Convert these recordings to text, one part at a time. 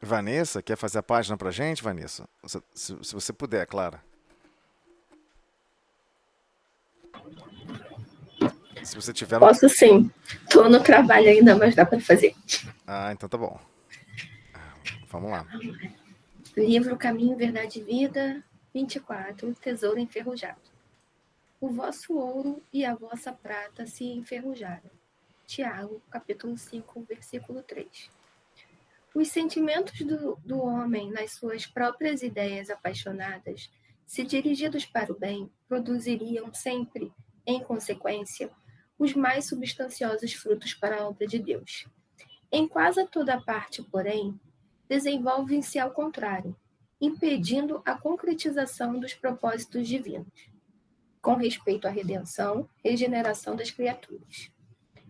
Vanessa, quer fazer a página pra gente, Vanessa? Se você puder, claro. Se você tiver no. Posso sim. Estou no trabalho ainda, mas dá para fazer. Ah, então tá bom. Vamos lá. Livro Caminho, Verdade e Vida, 24. Tesouro Enferrujado. O vosso ouro e a vossa prata se enferrujaram. Tiago, capítulo 5, versículo 3. Os sentimentos do homem nas suas próprias ideias apaixonadas, se dirigidos para o bem, produziriam sempre, em consequência, os mais substanciosos frutos para a obra de Deus. Em quase toda parte, porém, desenvolvem-se ao contrário, impedindo a concretização dos propósitos divinos, com respeito à redenção, regeneração das criaturas.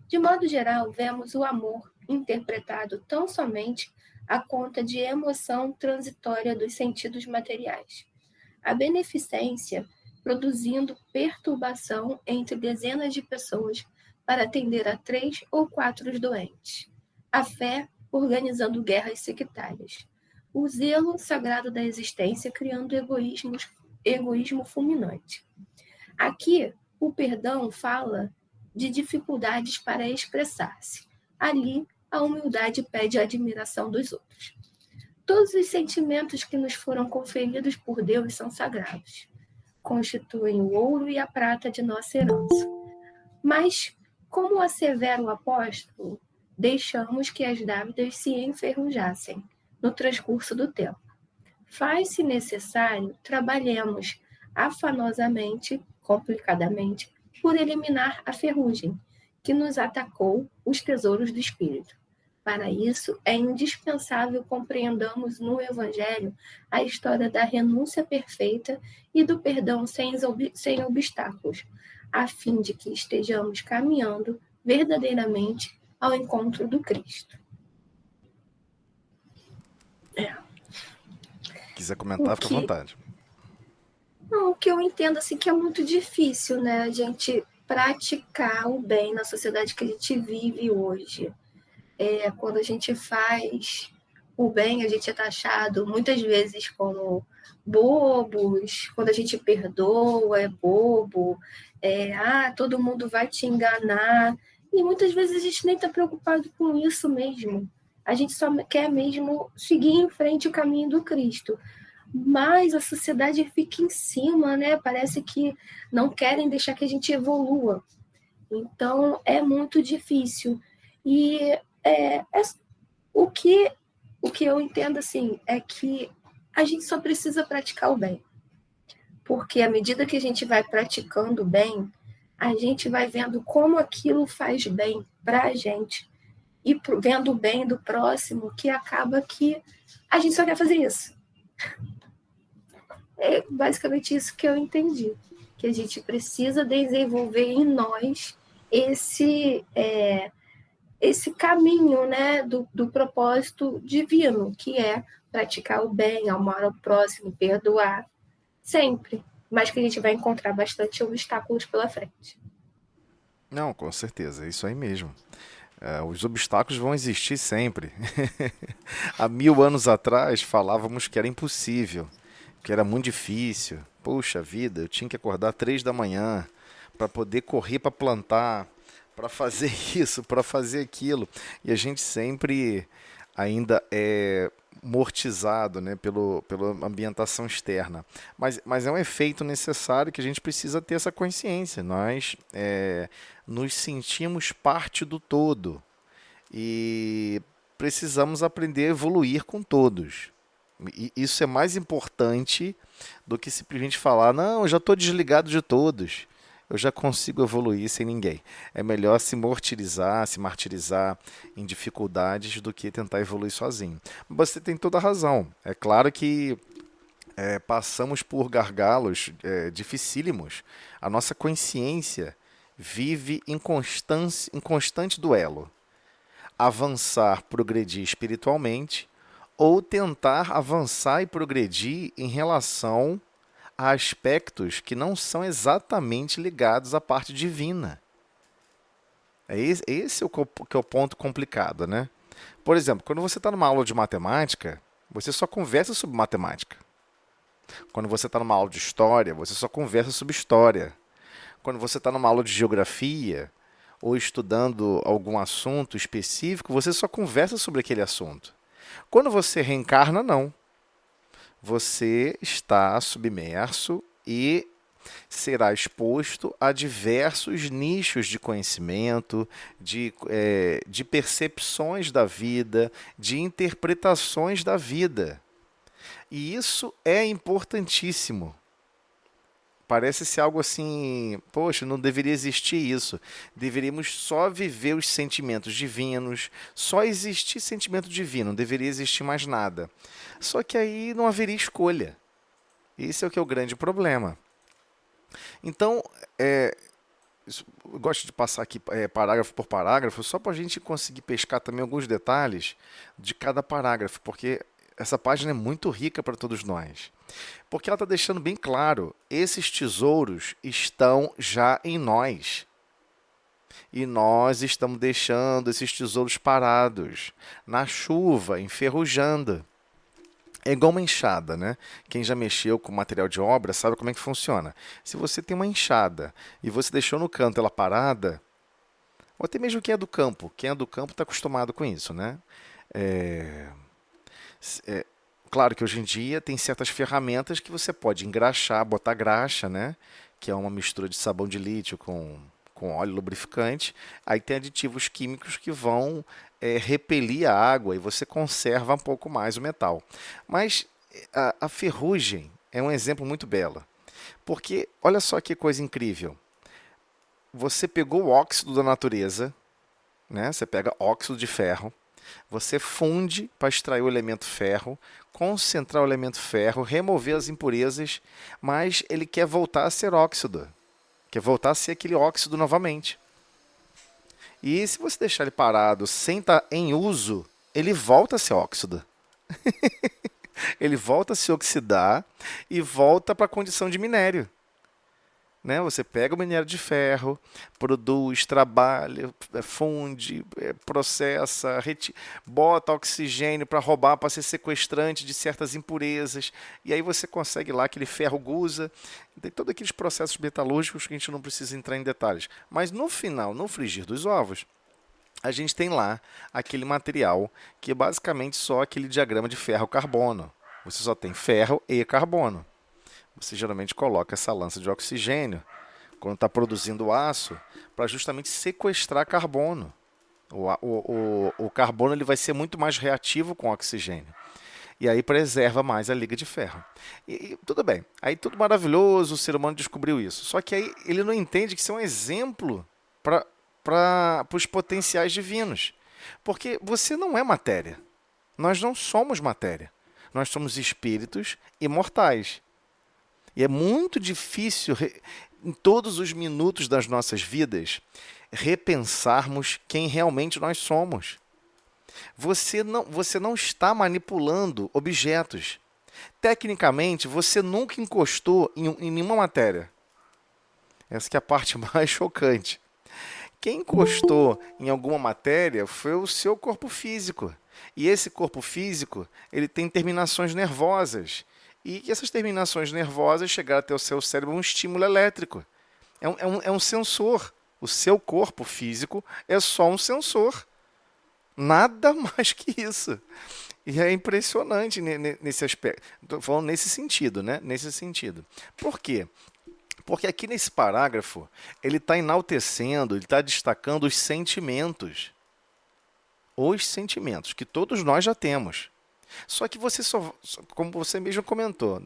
De modo geral, vemos o amor interpretado tão somente à conta de emoção transitória dos sentidos materiais. A beneficência produzindo perturbação entre dezenas de pessoas para atender a 3 ou 4 doentes. A fé organizando guerras sectárias. O zelo sagrado da existência criando egoísmo fulminante. Aqui, o perdão fala de dificuldades para expressar-se. Ali, a humildade pede a admiração dos outros. Todos os sentimentos que nos foram conferidos por Deus são sagrados. Constituem o ouro e a prata de nossa herança. Mas, como assevera o apóstolo, deixamos que as dávidas se enferrujassem no transcurso do tempo. Faz-se necessário, trabalhemos afanosamente, complicadamente, por eliminar a ferrugem que nos atacou os tesouros do espírito. Para isso, é indispensável compreendamos no Evangelho a história da renúncia perfeita e do perdão sem obstáculos, a fim de que estejamos caminhando verdadeiramente ao encontro do Cristo. Quiser O comentar, fica à que vontade. Não, o que eu entendo assim que é muito difícil, né, a gente praticar o bem na sociedade que a gente vive hoje. Quando a gente faz o bem, a gente é taxado muitas vezes como bobos, quando a gente perdoa é bobo, todo mundo vai te enganar, e muitas vezes a gente nem está preocupado com isso mesmo. A gente só quer mesmo seguir em frente o caminho do Cristo. Mas a sociedade fica em cima, né? Parece que não querem deixar que a gente evolua. Então é muito difícil. E é, é, o que o que eu entendo assim é que a gente só precisa praticar o bem, porque à medida que a gente vai praticando o bem, a gente vai vendo como aquilo faz bem para a gente e vendo o bem do próximo, que acaba que a gente só quer fazer isso. É basicamente isso que eu entendi, que a gente precisa desenvolver em nós esse caminho, né, do propósito divino, que é praticar o bem, amar ao próximo, perdoar, sempre. Mas que a gente vai encontrar bastante obstáculos pela frente. Não, com certeza, é isso aí mesmo. Os obstáculos vão existir sempre. Há 1000 anos atrás falávamos que era impossível, que era muito difícil. Poxa vida, eu tinha que acordar 3 da manhã para poder correr para plantar, para fazer isso, para fazer aquilo. E a gente sempre ainda é mortizado, né, pela ambientação externa. Mas é um efeito necessário que a gente precisa ter essa consciência. Nós nos sentimos parte do todo e precisamos aprender a evoluir com todos. E isso é mais importante do que simplesmente falar, não, eu já estou desligado de todos. Eu já consigo evoluir sem ninguém. É melhor se martirizar em dificuldades do que tentar evoluir sozinho. Você tem toda a razão. É claro que passamos por gargalos dificílimos. A nossa consciência vive em constante duelo. Avançar, progredir espiritualmente ou tentar avançar e progredir em relação a aspectos que não são exatamente ligados à parte divina. Esse é o que é o ponto complicado, né? Por exemplo, quando você está numa aula de matemática, você só conversa sobre matemática. Quando você está numa aula de história, você só conversa sobre história. Quando você está numa aula de geografia ou estudando algum assunto específico, você só conversa sobre aquele assunto. Quando você reencarna, não. Você está submerso e será exposto a diversos nichos de conhecimento, de percepções da vida, de interpretações da vida. E isso é importantíssimo. Parece ser algo assim, poxa, não deveria existir isso. Deveríamos só viver os sentimentos divinos, só existir sentimento divino, não deveria existir mais nada. Só que aí não haveria escolha. Esse é o que é o grande problema. Então, eu gosto de passar aqui parágrafo por parágrafo, só para a gente conseguir pescar também alguns detalhes de cada parágrafo, porque essa página é muito rica para todos nós. Porque ela está deixando bem claro, esses tesouros estão já em nós. E nós estamos deixando esses tesouros parados, na chuva, enferrujando. É igual uma enxada, né? Quem já mexeu com material de obra sabe como é que funciona. Se você tem uma enxada e você deixou no canto ela parada, ou até mesmo quem é do campo está acostumado com isso, né? É, é, claro que hoje em dia tem certas ferramentas que você pode engraxar, botar graxa, né? Que é uma mistura de sabão de lítio com óleo lubrificante. Aí tem aditivos químicos que vão repelir a água e você conserva um pouco mais o metal. Mas a ferrugem é um exemplo muito belo. Porque olha só que coisa incrível. Você pegou o óxido da natureza, né? Você pega óxido de ferro, você funde para extrair o elemento ferro, concentrar o elemento ferro, remover as impurezas, mas ele quer voltar a ser óxido, quer voltar a ser aquele óxido novamente. E se você deixar ele parado sem estar em uso, ele volta a ser óxido. Ele volta a se oxidar e volta para a condição de minério. Né? Você pega o minério de ferro, produz, trabalha, funde, processa, bota oxigênio para roubar, para ser sequestrante de certas impurezas, e aí você consegue lá aquele ferro gusa. Tem todos aqueles processos metalúrgicos que a gente não precisa entrar em detalhes. Mas no final, no frigir dos ovos, a gente tem lá aquele material que é basicamente só aquele diagrama de ferro-carbono. Você só tem ferro e carbono. Você geralmente coloca essa lança de oxigênio quando está produzindo aço para justamente sequestrar carbono. O carbono ele vai ser muito mais reativo com o oxigênio. E aí preserva mais a liga de ferro. E tudo bem. Aí tudo maravilhoso, o ser humano descobriu isso. Só que aí ele não entende que isso é um exemplo para os potenciais divinos. Porque você não é matéria. Nós não somos matéria. Nós somos espíritos imortais. E é muito difícil, em todos os minutos das nossas vidas, repensarmos quem realmente nós somos. Você não está manipulando objetos. Tecnicamente, você nunca encostou em nenhuma matéria. Essa que é a parte mais chocante. Quem encostou em alguma matéria foi o seu corpo físico. E esse corpo físico, ele tem terminações nervosas. E que essas terminações nervosas chegaram até o seu cérebro um estímulo elétrico. É um sensor. O seu corpo físico é só um sensor. Nada mais que isso. E é impressionante nesse aspecto. Estou falando nesse sentido, né? Nesse sentido. Por quê? Porque aqui nesse parágrafo, ele está enaltecendo, ele está destacando os sentimentos. Os sentimentos que todos nós já temos. Só que você como você mesmo comentou,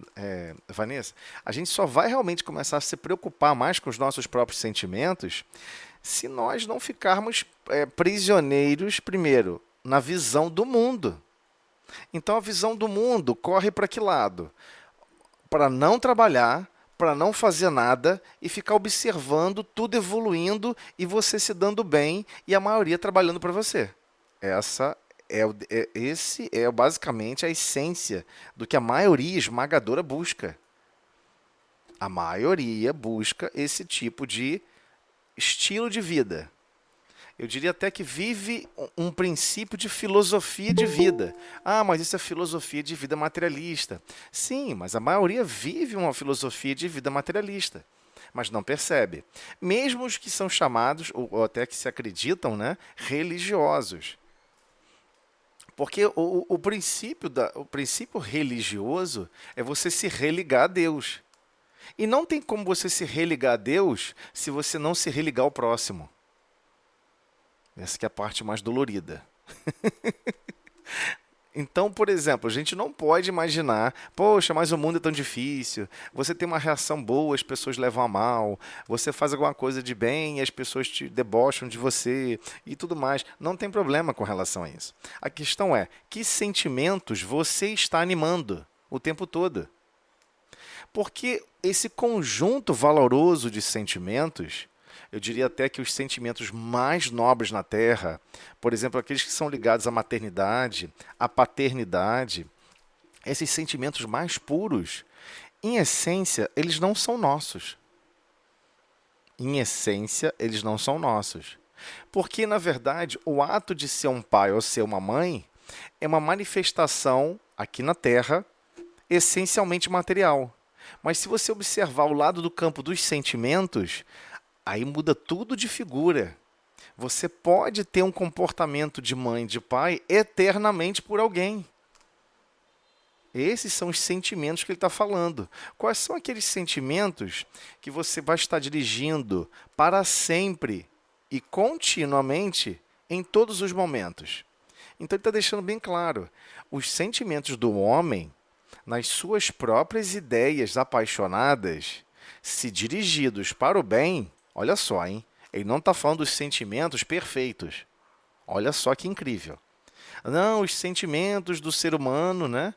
Vanessa, a gente só vai realmente começar a se preocupar mais com os nossos próprios sentimentos se nós não ficarmos prisioneiros, primeiro, na visão do mundo. Então a visão do mundo corre para que lado? Para não trabalhar, para não fazer nada e ficar observando tudo evoluindo e você se dando bem e a maioria trabalhando para você. Esse é basicamente a essência do que a maioria esmagadora busca. A maioria busca esse tipo de estilo de vida. Eu diria até que vive um princípio de filosofia de vida. Ah, mas isso é filosofia de vida materialista. Sim, mas a maioria vive uma filosofia de vida materialista, mas não percebe. Mesmo os que são chamados, ou até que se acreditam, né, religiosos. Porque o princípio religioso é você se religar a Deus. E não tem como você se religar a Deus se você não se religar ao próximo. Essa que é a parte mais dolorida. Então, por exemplo, a gente não pode imaginar, poxa, mas o mundo é tão difícil, você tem uma reação boa, as pessoas levam a mal, você faz alguma coisa de bem e as pessoas te debocham de você e tudo mais. Não tem problema com relação a isso. A questão é, que sentimentos você está animando o tempo todo? Porque esse conjunto valoroso de sentimentos, eu diria até que os sentimentos mais nobres na Terra, por exemplo, aqueles que são ligados à maternidade, à paternidade, esses sentimentos mais puros, em essência, eles não são nossos. Em essência, eles não são nossos. Porque, na verdade, o ato de ser um pai ou ser uma mãe é uma manifestação, aqui na Terra, essencialmente material. Mas se você observar o lado do campo dos sentimentos, aí muda tudo de figura. Você pode ter um comportamento de mãe e de pai eternamente por alguém. Esses são os sentimentos que ele está falando. Quais são aqueles sentimentos que você vai estar dirigindo para sempre e continuamente em todos os momentos? Então ele está deixando bem claro. Os sentimentos do homem, nas suas próprias ideias apaixonadas, se dirigidos para o bem, olha só, hein? Ele não está falando dos sentimentos perfeitos. Olha só que incrível. Não, os sentimentos do ser humano, né?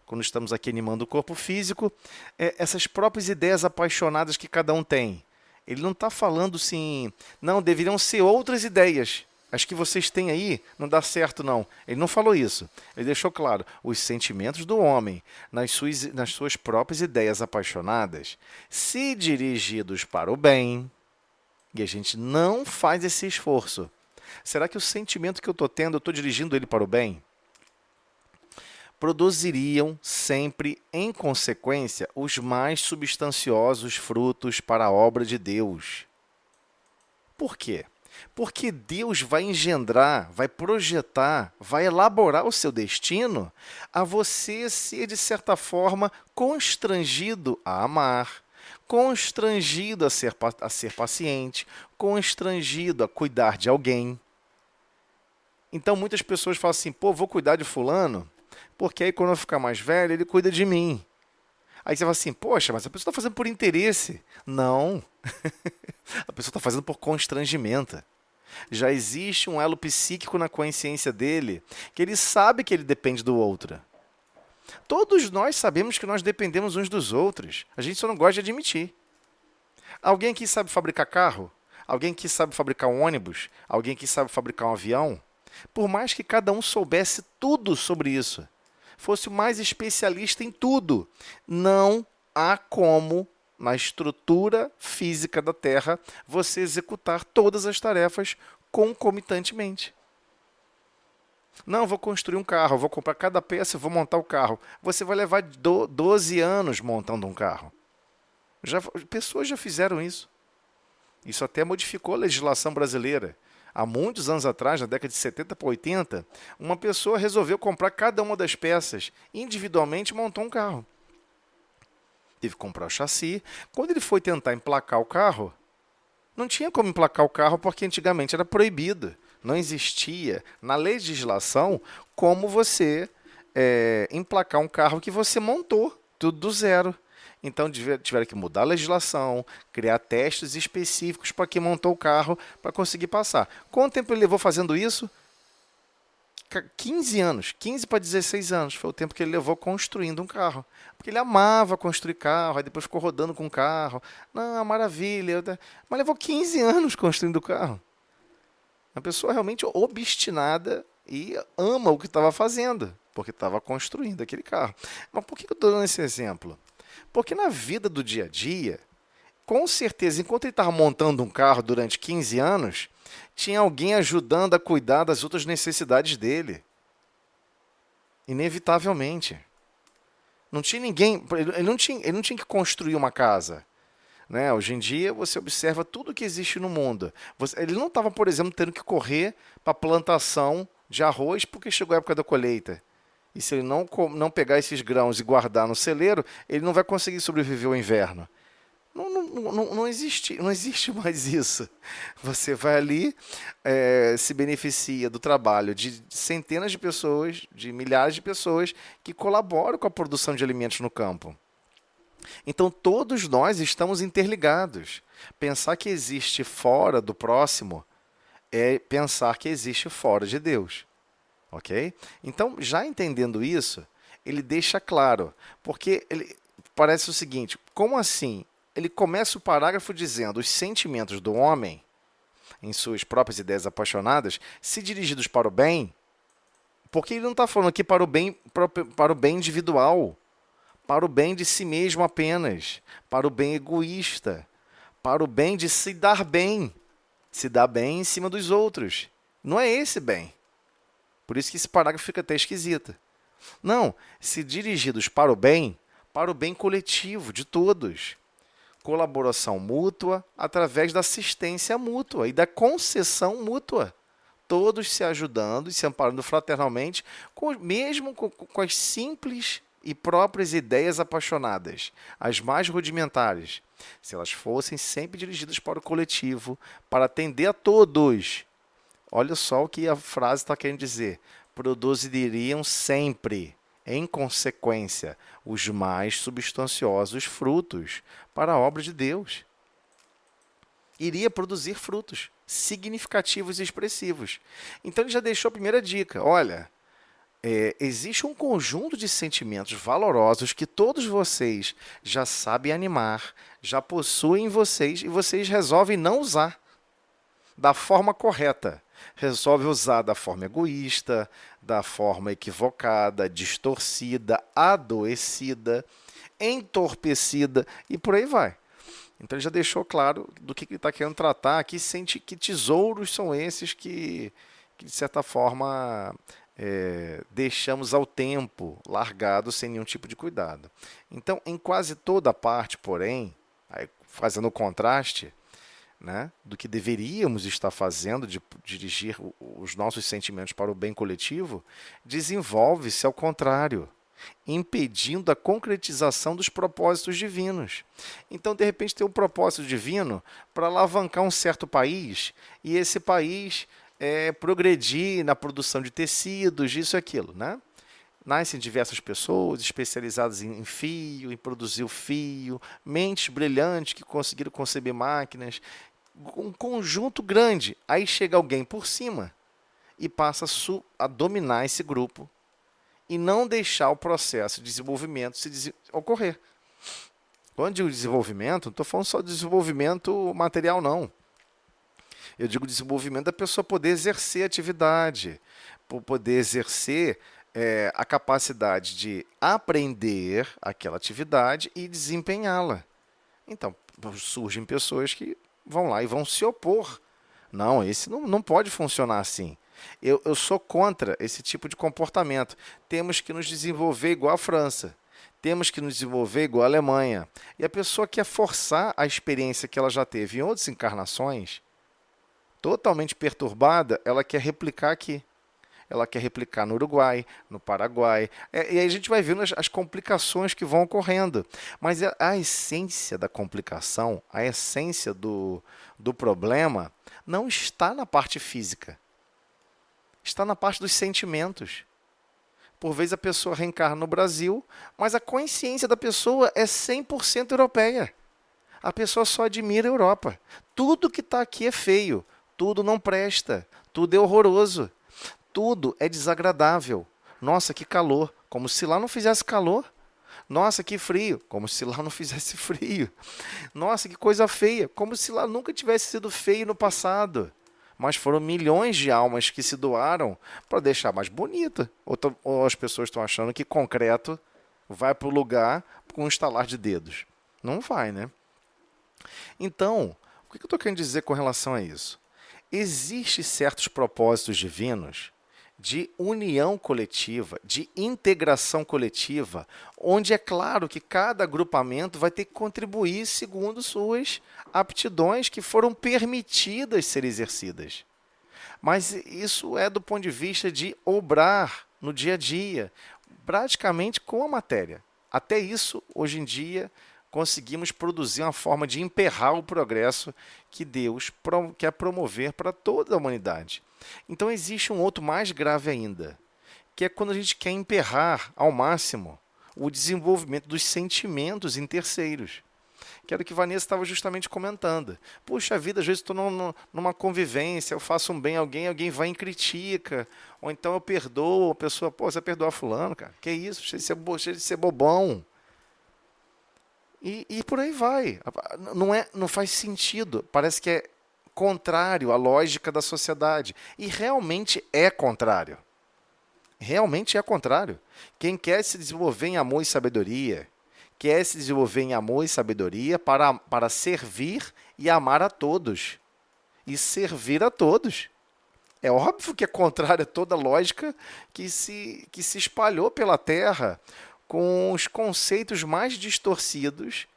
Quando estamos aqui animando o corpo físico, essas próprias ideias apaixonadas que cada um tem. Ele não está falando assim, não, deveriam ser outras ideias. As que vocês têm aí não dá certo, não. Ele não falou isso. Ele deixou claro, os sentimentos do homem, nas suas próprias ideias apaixonadas, se dirigidos para o bem, e a gente não faz esse esforço. Será que o sentimento que eu estou tendo, eu estou dirigindo ele para o bem? Produziriam sempre, em consequência, os mais substanciosos frutos para a obra de Deus. Por quê? Porque Deus vai engendrar, vai projetar, vai elaborar o seu destino a você ser, de certa forma, constrangido a amar, constrangido a ser paciente, constrangido a cuidar de alguém. Então muitas pessoas falam assim, pô, vou cuidar de fulano, porque aí quando eu ficar mais velho, ele cuida de mim. Aí você fala assim, poxa, mas a pessoa está fazendo por interesse. Não, a pessoa está fazendo por constrangimento. Já existe um elo psíquico na consciência dele, que ele sabe que ele depende do outro. Todos nós sabemos que nós dependemos uns dos outros. A gente só não gosta de admitir. Alguém aqui sabe fabricar carro? Alguém aqui sabe fabricar um ônibus? Alguém aqui sabe fabricar um avião? Por mais que cada um soubesse tudo sobre isso, fosse o mais especialista em tudo, não há como, na estrutura física da Terra, você executar todas as tarefas concomitantemente. Não, vou construir um carro, vou comprar cada peça e vou montar o carro. Você vai levar 12 anos montando um carro. Pessoas já fizeram isso. Isso até modificou a legislação brasileira. Há muitos anos atrás, na década de 70 para 80, uma pessoa resolveu comprar cada uma das peças, individualmente montou um carro. Teve que comprar o chassi. Quando ele foi tentar emplacar o carro, não tinha como emplacar o carro porque antigamente era proibido. Não existia na legislação como você emplacar um carro que você montou, tudo do zero. Então tiveram que mudar a legislação, criar testes específicos para quem montou o carro para conseguir passar. Quanto tempo ele levou fazendo isso? 15 anos, 15 para 16 anos foi o tempo que ele levou construindo um carro. Porque ele amava construir carro, aí depois ficou rodando com o carro. Não, maravilha. Mas levou 15 anos construindo o carro. Uma pessoa realmente obstinada e ama o que estava fazendo, porque estava construindo aquele carro. Mas por que eu estou dando esse exemplo? Porque na vida do dia a dia, com certeza, enquanto ele estava montando um carro durante 15 anos, tinha alguém ajudando a cuidar das outras necessidades dele. Inevitavelmente. Não tinha ninguém. Ele não tinha que construir uma casa. Né? Hoje em dia, você observa tudo que existe no mundo. Ele não estava, por exemplo, tendo que correr para a plantação de arroz porque chegou a época da colheita. E se ele não pegar esses grãos e guardar no celeiro, ele não vai conseguir sobreviver ao inverno. Não existe mais isso. Você vai ali, se beneficia do trabalho de centenas de pessoas, de milhares de pessoas que colaboram com a produção de alimentos no campo. Então, todos nós estamos interligados. Pensar que existe fora do próximo é pensar que existe fora de Deus. Ok? Então, já entendendo isso, ele deixa claro. Porque ele parece o seguinte: como assim? Ele começa o parágrafo dizendo: os sentimentos do homem, em suas próprias ideias apaixonadas, se dirigidos para o bem, porque ele não está falando aqui para o bem individual, para o bem de si mesmo apenas, para o bem egoísta, para o bem de se dar bem em cima dos outros. Não é esse bem. Por isso que esse parágrafo fica até esquisito. Não, se dirigidos para o bem coletivo de todos. Colaboração mútua através da assistência mútua e da concessão mútua. Todos se ajudando e se amparando fraternalmente, mesmo com as simples e próprias ideias apaixonadas, as mais rudimentares, se elas fossem sempre dirigidas para o coletivo, para atender a todos. Olha só o que a frase está querendo dizer. Produziriam sempre, em consequência, os mais substanciosos frutos para a obra de Deus. Iria produzir frutos significativos e expressivos. Então ele já deixou a primeira dica. Olha, existe um conjunto de sentimentos valorosos que todos vocês já sabem animar, já possuem em vocês e vocês resolvem não usar da forma correta. Resolve usar da forma egoísta, da forma equivocada, distorcida, adoecida, entorpecida e por aí vai. Então ele já deixou claro do que ele está querendo tratar, que sente que tesouros são esses que de certa forma, deixamos ao tempo, largados sem nenhum tipo de cuidado. Então, em quase toda parte, porém, aí, fazendo o contraste, né, do que deveríamos estar fazendo, de dirigir os nossos sentimentos para o bem coletivo, desenvolve-se ao contrário, impedindo a concretização dos propósitos divinos. Então, de repente, tem um propósito divino para alavancar um certo país, e esse país progredir na produção de tecidos, isso e aquilo, né? Nascem diversas pessoas especializadas em fio, em produzir o fio, mentes brilhantes que conseguiram conceber máquinas, um conjunto grande. Aí chega alguém por cima e passa a dominar esse grupo e não deixar o processo de desenvolvimento ocorrer. Quando eu digo desenvolvimento, não estou falando só de desenvolvimento material, não. Eu digo desenvolvimento da pessoa poder exercer a atividade, poder exercer a capacidade de aprender aquela atividade e desempenhá-la. Então, surgem pessoas que vão lá e vão se opor. Não, esse não pode funcionar assim. Eu sou contra esse tipo de comportamento. Temos que nos desenvolver igual a França. Temos que nos desenvolver igual a Alemanha. E a pessoa quer forçar a experiência que ela já teve em outras encarnações, totalmente perturbada, ela quer replicar aqui. Ela quer replicar no Uruguai, no Paraguai. E aí a gente vai vendo as complicações que vão ocorrendo. Mas a essência da complicação, a essência do problema, não está na parte física. Está na parte dos sentimentos. Por vezes a pessoa reencarna no Brasil, mas a consciência da pessoa é 100% europeia. A pessoa só admira a Europa. Tudo que está aqui é feio. Tudo não presta. Tudo é horroroso. Tudo é desagradável. Nossa, que calor. Como se lá não fizesse calor. Nossa, que frio. Como se lá não fizesse frio. Nossa, que coisa feia. Como se lá nunca tivesse sido feio no passado. Mas foram milhões de almas que se doaram para deixar mais bonita. Ou as pessoas estão achando que concreto vai para o lugar com um estalar de dedos. Não vai, né? Então, o que eu estou querendo dizer com relação a isso? Existem certos propósitos divinos de união coletiva, de integração coletiva, onde é claro que cada agrupamento vai ter que contribuir segundo suas aptidões que foram permitidas ser exercidas. Mas isso é do ponto de vista de obrar no dia a dia, praticamente com a matéria. Até isso, hoje em dia, conseguimos produzir uma forma de emperrar o progresso que Deus quer promover para toda a humanidade. Então existe um outro mais grave ainda, que é quando a gente quer emperrar ao máximo o desenvolvimento dos sentimentos em terceiros, que era o que Vanessa estava justamente comentando. Puxa vida, às vezes estou numa convivência, eu faço um bem a alguém, alguém vai e critica, ou então eu perdoo a pessoa, pô, você perdoa fulano, cara, que isso, cheio de ser bobão. E por aí vai. Não faz sentido. Parece que é contrário à lógica da sociedade. E realmente é contrário. Realmente é contrário. Quem quer se desenvolver em amor e sabedoria, quer se desenvolver em amor e sabedoria para servir e amar a todos. E servir a todos. É óbvio que é contrário a toda a lógica que se espalhou pela Terra com os conceitos mais distorcidos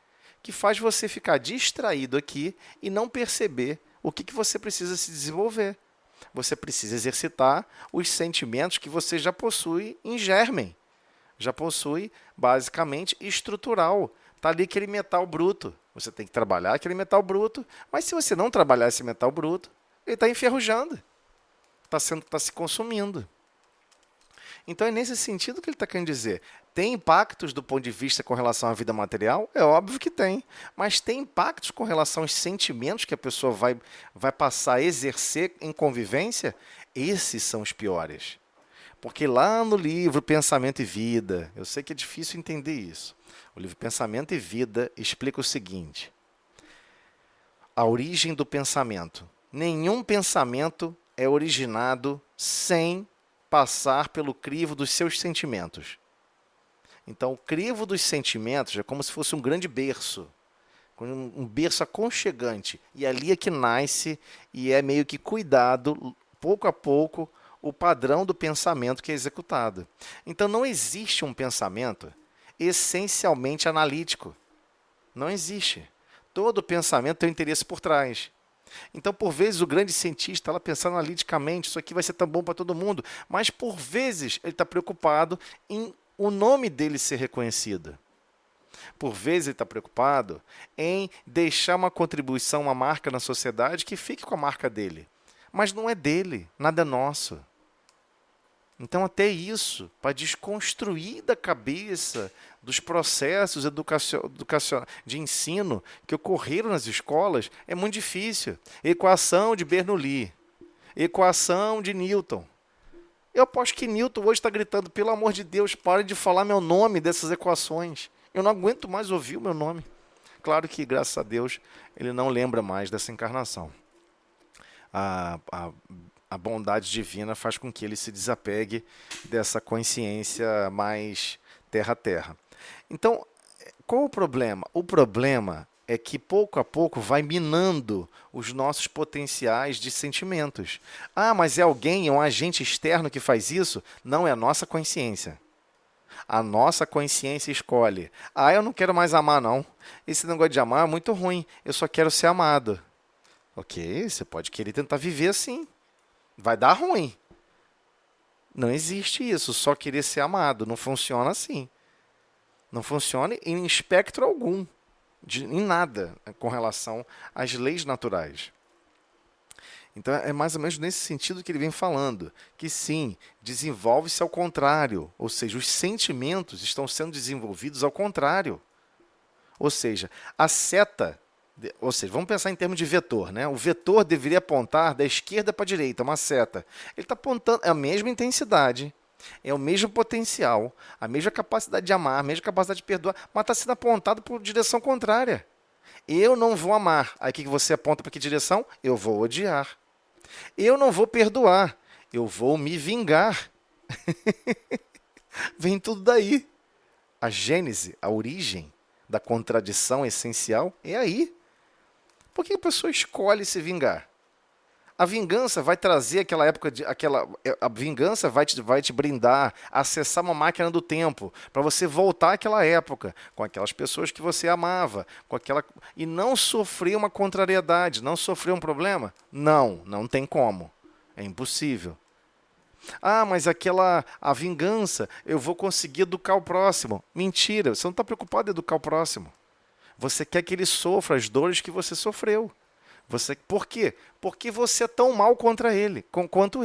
que faz você ficar distraído aqui e não perceber o que você precisa se desenvolver. Você precisa exercitar os sentimentos que você já possui em germen. Já possui, basicamente, estrutural. Está ali aquele metal bruto. Você tem que trabalhar aquele metal bruto, mas se você não trabalhar esse metal bruto, ele está enferrujando. Está se consumindo. Então é nesse sentido que ele está querendo dizer. Tem impactos do ponto de vista com relação à vida material? É óbvio que tem. Mas tem impactos com relação aos sentimentos que a pessoa vai passar a exercer em convivência? Esses são os piores. Porque lá no livro Pensamento e Vida, eu sei que é difícil entender isso. O livro Pensamento e Vida explica o seguinte: a origem do pensamento. Nenhum pensamento é originado sem passar pelo crivo dos seus sentimentos. Então, o crivo dos sentimentos é como se fosse um grande berço, um berço aconchegante. E ali é que nasce e é meio que cuidado, pouco a pouco, o padrão do pensamento que é executado. Então, não existe um pensamento essencialmente analítico. Não existe. Todo pensamento tem um interesse por trás. Então, por vezes, o grande cientista está lá pensando analiticamente, isso aqui vai ser tão bom para todo mundo, mas, por vezes, ele está preocupado em o nome dele ser reconhecido. Por vezes, ele está preocupado em deixar uma contribuição, uma marca na sociedade que fique com a marca dele. Mas não é dele, nada é nosso. Então, até isso, para desconstruir da cabeça dos processos de ensino que ocorreram nas escolas, é muito difícil. Equação de Bernoulli, equação de Newton. Eu aposto que Newton hoje está gritando, pelo amor de Deus, pare de falar meu nome dessas equações. Eu não aguento mais ouvir o meu nome. Claro que, graças a Deus, ele não lembra mais dessa encarnação. A bondade divina faz com que ele se desapegue dessa consciência mais terra a terra. Então, qual o problema? O problema é que pouco a pouco vai minando os nossos potenciais de sentimentos. Ah, mas é alguém, é um agente externo que faz isso? Não, é a nossa consciência. A nossa consciência escolhe. Ah, eu não quero mais amar, não. Esse negócio de amar é muito ruim. Eu só quero ser amado. Ok, você pode querer tentar viver assim. Vai dar ruim. Não existe isso, só querer ser amado. Não funciona assim. Não funciona em espectro algum, em nada com relação às leis naturais. Então é mais ou menos nesse sentido que ele vem falando, que sim, desenvolve-se ao contrário, ou seja, os sentimentos estão sendo desenvolvidos ao contrário. Ou seja, a seta, ou seja, vamos pensar em termos de vetor, né? O vetor deveria apontar da esquerda para a direita, uma seta. Ele está apontando, é a mesma intensidade, é o mesmo potencial, a mesma capacidade de amar, a mesma capacidade de perdoar, mas está sendo apontado por direção contrária. Eu não vou amar. Aí o que você aponta para que direção? Eu vou odiar. Eu não vou perdoar. Eu vou me vingar. Vem tudo daí. A gênese, a origem da contradição essencial é aí. Por que a pessoa escolhe se vingar? A vingança vai trazer aquela época a vingança vai te brindar, acessar uma máquina do tempo para você voltar àquela época com aquelas pessoas que você amava, com aquela e não sofrer uma contrariedade, não sofrer um problema? Não, não tem como. É impossível. Ah, mas a vingança, eu vou conseguir educar o próximo. Mentira, você não está preocupado em educar o próximo. Você quer que ele sofra as dores que você sofreu. Por quê? Porque você é tão mal contra ele, quanto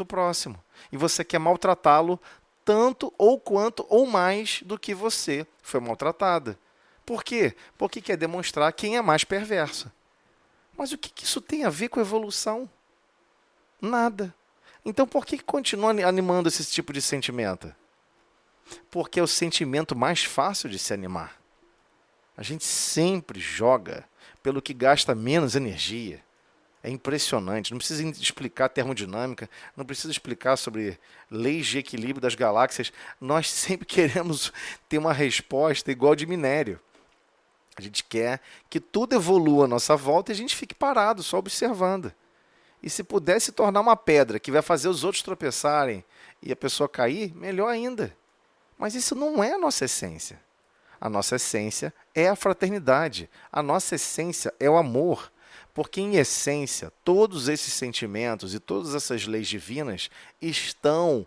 o próximo. E você quer maltratá-lo tanto ou quanto ou mais do que você foi maltratada. Por quê? Porque quer demonstrar quem é mais perverso. Mas o que isso tem a ver com evolução? Nada. Então por que continua animando esse tipo de sentimento? Porque é o sentimento mais fácil de se animar. A gente sempre joga pelo que gasta menos energia. É impressionante. Não precisa explicar termodinâmica, não precisa explicar sobre leis de equilíbrio das galáxias. Nós sempre queremos ter uma resposta igual de minério. A gente quer que tudo evolua à nossa volta e a gente fique parado, só observando. E se pudesse tornar uma pedra que vai fazer os outros tropeçarem e a pessoa cair, melhor ainda. Mas isso não é a nossa essência. A nossa essência é a fraternidade. A nossa essência é o amor. Porque, em essência, todos esses sentimentos e todas essas leis divinas estão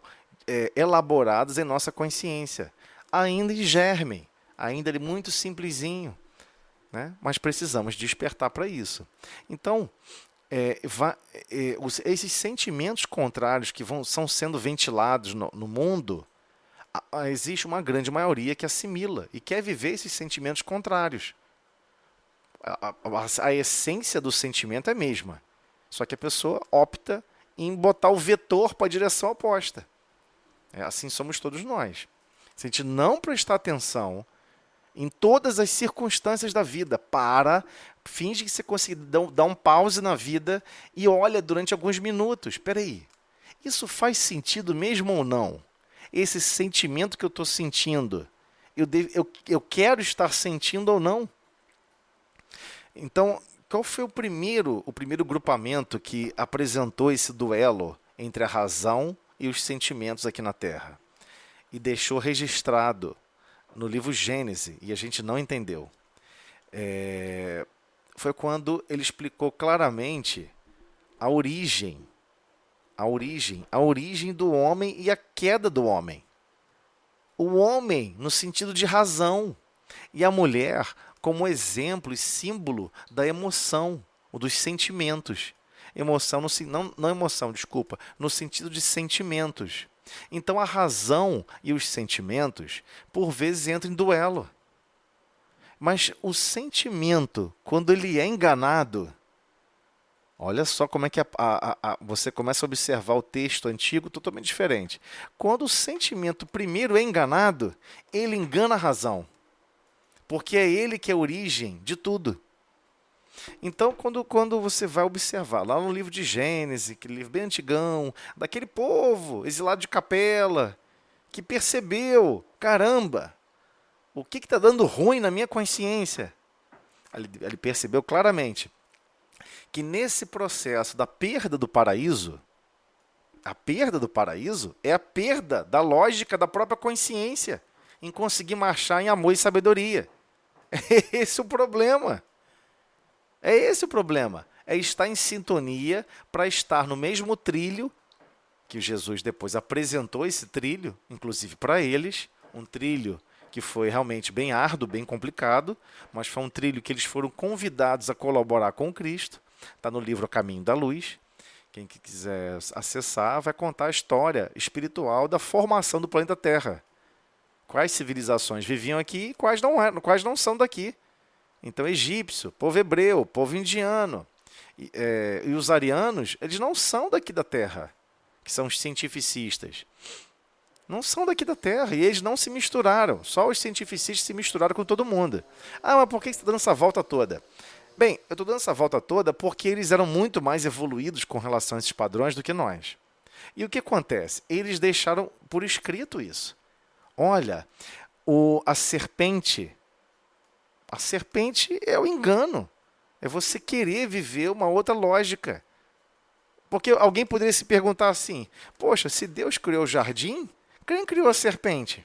elaborados em nossa consciência. Ainda em germe, ainda muito simplesinho. Né? Mas precisamos despertar para isso. Então, esses sentimentos contrários que são sendo ventilados no mundo, existe uma grande maioria que assimila e quer viver esses sentimentos contrários. A essência do sentimento é a mesma, só que a pessoa opta em botar o vetor para a direção oposta. Assim somos todos nós. Se a gente não prestar atenção em todas as circunstâncias da vida, finge que você conseguiu dar um pause na vida e olha durante alguns minutos. Espera aí, isso faz sentido mesmo ou não? Esse sentimento que eu estou sentindo, eu quero estar sentindo ou não? Então, qual foi o primeiro grupamento que apresentou esse duelo entre a razão e os sentimentos aqui na Terra? E deixou registrado no livro Gênesis, e a gente não entendeu. Foi quando ele explicou claramente a origem do homem e a queda do homem. O homem no sentido de razão e a mulher como exemplo e símbolo da emoção, ou dos sentimentos. No sentido de sentimentos. Então a razão e os sentimentos, por vezes, entram em duelo. Mas o sentimento, quando ele é enganado, olha só como é que você começa a observar o texto antigo totalmente diferente. Quando o sentimento primeiro é enganado, ele engana a razão. Porque é ele que é a origem de tudo. Então, quando você vai observar, lá no livro de Gênesis, aquele livro bem antigão, daquele povo exilado de Capela, que percebeu, caramba, o que está dando ruim na minha consciência? Ele percebeu claramente que nesse processo da perda do paraíso, a perda do paraíso é a perda da lógica da própria consciência em conseguir marchar em amor e sabedoria. É esse o problema. É esse o problema. É estar em sintonia para estar no mesmo trilho, que Jesus depois apresentou esse trilho, inclusive para eles, um trilho que foi realmente bem árduo, bem complicado, mas foi um trilho que eles foram convidados a colaborar com Cristo. Está no livro A Caminho da Luz. Quem quiser acessar vai contar a história espiritual da formação do planeta Terra. Quais civilizações viviam aqui e quais não são daqui. Então, egípcio, povo hebreu, povo indiano. E os arianos, eles não são daqui da Terra, que são os cientificistas. Não são daqui da Terra, e eles não se misturaram. Só os cientificistas se misturaram com todo mundo. Ah, mas por que você está dando essa volta toda? Bem, eu estou dando essa volta toda porque eles eram muito mais evoluídos com relação a esses padrões do que nós. E o que acontece? Eles deixaram por escrito isso. Olha, a serpente é o engano. É você querer viver uma outra lógica. Porque alguém poderia se perguntar assim: poxa, se Deus criou o jardim, quem criou a serpente?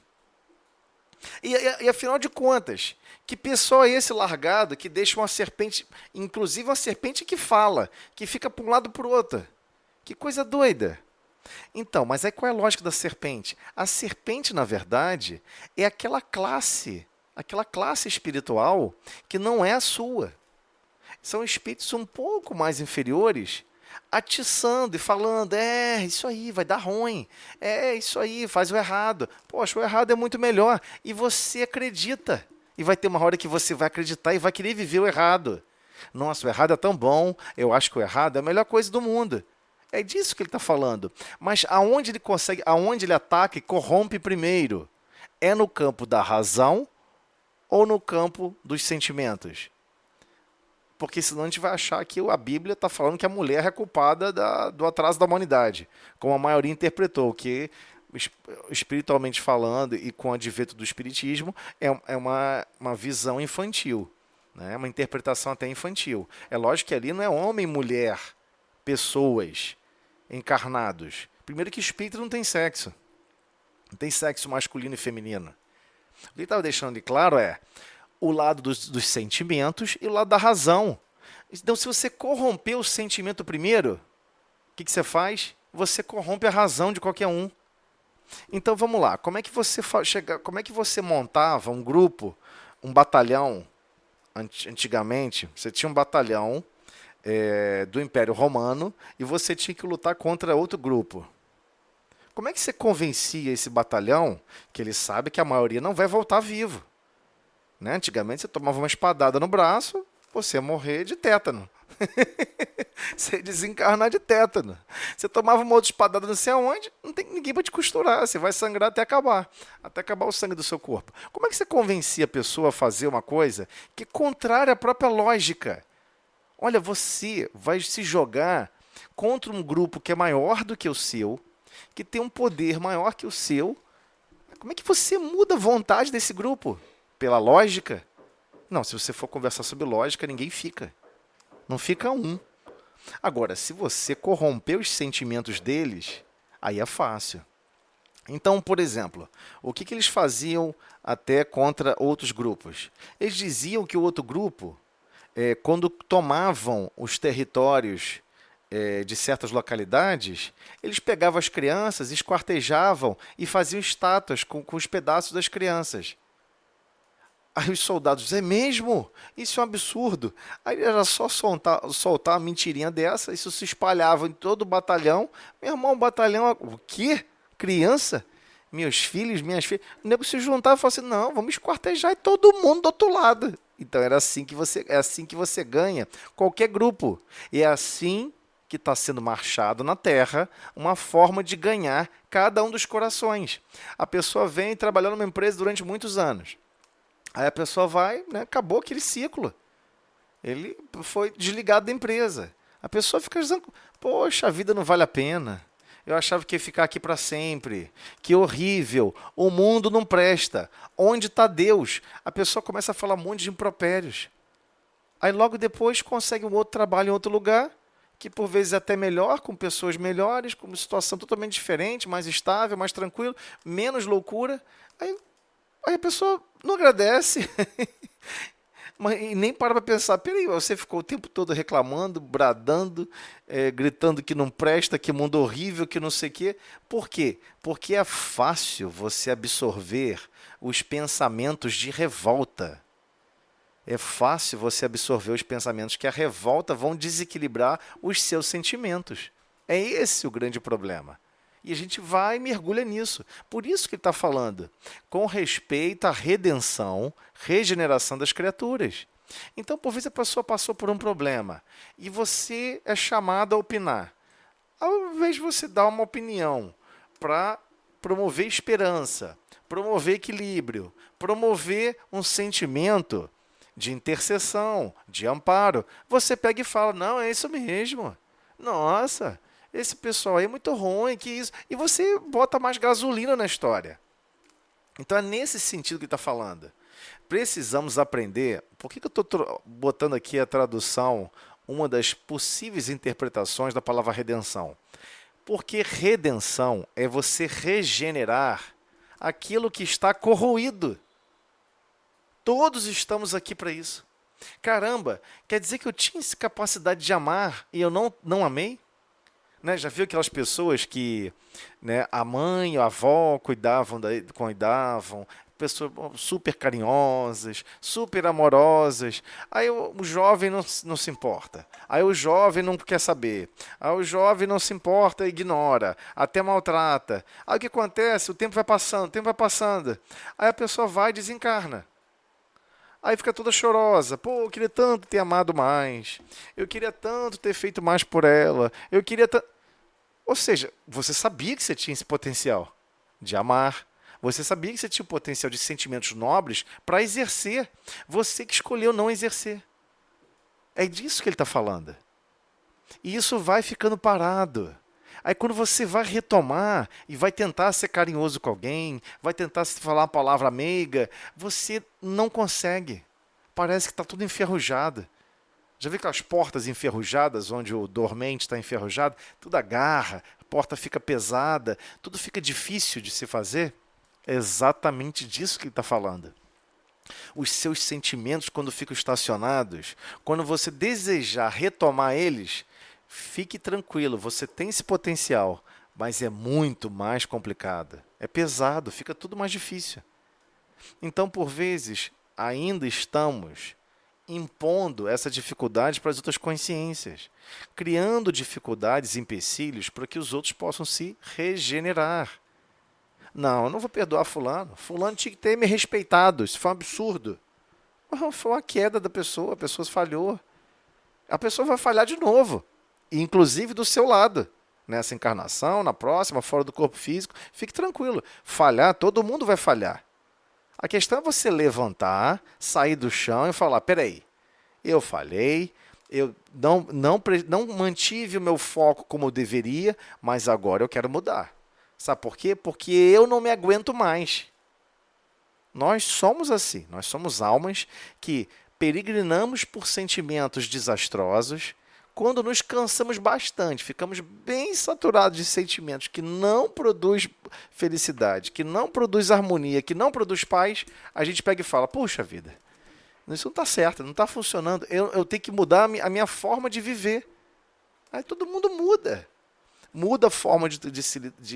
E afinal de contas, que pessoal é esse largado que deixa uma serpente, inclusive uma serpente que fala, que fica para um lado para o outro? Que coisa doida. Então, mas aí qual é a lógica da serpente? A serpente, na verdade, é aquela classe espiritual que não é a sua. São espíritos um pouco mais inferiores, atiçando e falando: isso aí, vai dar ruim. Isso aí, faz o errado. Poxa, o errado é muito melhor. E você acredita. E vai ter uma hora que você vai acreditar e vai querer viver o errado. Nossa, o errado é tão bom, eu acho que o errado é a melhor coisa do mundo. É disso que ele está falando. Mas aonde ele consegue, aonde ele ataca e corrompe primeiro? É no campo da razão ou no campo dos sentimentos? Porque senão a gente vai achar que a Bíblia está falando que a mulher é culpada do atraso da humanidade, como a maioria interpretou, que espiritualmente falando e com o advento do espiritismo é uma visão infantil, né? Uma interpretação até infantil. É lógico que ali não é homem e mulher, pessoas encarnados. Primeiro que espírito não tem sexo. Não tem sexo masculino e feminino. O que ele estava deixando de claro é o lado dos sentimentos e o lado da razão. Então, se você corromper o sentimento primeiro, o que você faz? Você corrompe a razão de qualquer um. Então, vamos lá. Como é que você montava um grupo, um batalhão? Antigamente, você tinha um batalhão do Império Romano e você tinha que lutar contra outro grupo. Como é que você convencia esse batalhão que ele sabe que a maioria não vai voltar vivo? Né? Antigamente você tomava uma espadada no braço, você ia morrer de tétano. Você ia desencarnar de tétano. Você tomava uma outra espadada não sei aonde, não tem ninguém para te costurar. Você vai sangrar até acabar o sangue do seu corpo. Como é que você convencia a pessoa a fazer uma coisa que é contrária à própria lógica? Olha, você vai se jogar contra um grupo que é maior do que o seu, que tem um poder maior que o seu. Como é que você muda a vontade desse grupo? Pela lógica? Não, se você for conversar sobre lógica, ninguém fica. Não fica um. Agora, se você corromper os sentimentos deles, aí é fácil. Então, por exemplo, o que eles faziam até contra outros grupos? Eles diziam que o outro grupo, quando tomavam os territórios de certas localidades, eles pegavam as crianças, esquartejavam e faziam estátuas com os pedaços das crianças. Aí os soldados, é mesmo? Isso é um absurdo. Aí era só soltar uma mentirinha dessa, isso se espalhava em todo o batalhão. Meu irmão, o batalhão, o quê? Criança? Meus filhos, minhas filhas. O nego se juntava e falava assim, não, vamos esquartejar todo mundo do outro lado. Então é assim que você ganha qualquer grupo. E é assim que está sendo marchado na Terra uma forma de ganhar cada um dos corações. A pessoa vem trabalhando numa empresa durante muitos anos. Aí a pessoa vai, né, acabou aquele ciclo. Ele foi desligado da empresa. A pessoa fica dizendo, poxa, a vida não vale a pena. Eu achava que ia ficar aqui para sempre. Que horrível. O mundo não presta. Onde está Deus? A pessoa começa a falar um monte de impropérios. Aí logo depois consegue um outro trabalho em outro lugar, que por vezes é até melhor, com pessoas melhores, com uma situação totalmente diferente, mais estável, mais tranquilo, menos loucura. Aí a pessoa não agradece. Mas e nem para pensar, peraí, você ficou o tempo todo reclamando, bradando, gritando que não presta, que mundo horrível, que não sei o quê. Por quê? Porque é fácil você absorver os pensamentos de revolta. É fácil você absorver os pensamentos que a revolta vão desequilibrar os seus sentimentos. É esse o grande problema. E a gente vai e mergulha nisso. Por isso que ele está falando, com respeito à redenção, regeneração das criaturas. Então, por vezes, a pessoa passou por um problema e você é chamado a opinar. Ao invés de você dar uma opinião para promover esperança, promover equilíbrio, promover um sentimento de intercessão, de amparo, você pega e fala, não, é isso mesmo. Nossa, esse pessoal aí é muito ruim, que isso. E você bota mais gasolina na história. Então é nesse sentido que ele está falando. Precisamos aprender. Por que eu estou botando aqui a tradução, uma das possíveis interpretações da palavra redenção? Porque redenção é você regenerar aquilo que está corroído. Todos estamos aqui para isso. Caramba, quer dizer que eu tinha essa capacidade de amar e eu não amei? Né? Já viu aquelas pessoas que, né, a mãe e a avó cuidavam, pessoas super carinhosas, super amorosas. Aí o jovem não se importa. Aí o jovem não quer saber. Aí o jovem não se importa, ignora, até maltrata. Aí o que acontece? O tempo vai passando, o tempo vai passando. Aí a pessoa vai e desencarna. Aí fica toda chorosa. Pô, eu queria tanto ter amado mais. Eu queria tanto ter feito mais por ela. Eu queria tanto. Ou seja, você sabia que você tinha esse potencial de amar. Você sabia que você tinha o potencial de sentimentos nobres para exercer. Você que escolheu não exercer. É disso que ele está falando. E isso vai ficando parado. Aí quando você vai retomar e vai tentar ser carinhoso com alguém, vai tentar falar uma palavra meiga, você não consegue. Parece que está tudo enferrujado. Já viu aquelas portas enferrujadas, onde o dormente está enferrujado? Tudo agarra, a porta fica pesada, tudo fica difícil de se fazer. É exatamente disso que ele está falando. Os seus sentimentos, quando ficam estacionados, quando você desejar retomar eles, fique tranquilo, você tem esse potencial, mas é muito mais complicado. É pesado, fica tudo mais difícil. Então, por vezes, ainda estamos impondo essa dificuldade para as outras consciências, criando dificuldades, empecilhos para que os outros possam se regenerar. Não, eu não vou perdoar fulano. Fulano tinha que ter me respeitado. Isso foi um absurdo. Foi uma queda da pessoa, a pessoa falhou. A pessoa vai falhar de novo, inclusive do seu lado. Nessa encarnação, na próxima, fora do corpo físico. Fique tranquilo. Falhar, todo mundo vai falhar. A questão é você levantar, sair do chão e falar, peraí, eu falhei, eu não mantive o meu foco como eu deveria, mas agora eu quero mudar. Sabe por quê? Porque eu não me aguento mais. Nós somos assim, nós somos almas que peregrinamos por sentimentos desastrosos. Quando nos cansamos bastante, ficamos bem saturados de sentimentos que não produz felicidade, que não produz harmonia, que não produz paz, a gente pega e fala, puxa vida, isso não está certo, não está funcionando, eu tenho que mudar a minha forma de viver. Aí todo mundo muda. Muda a forma de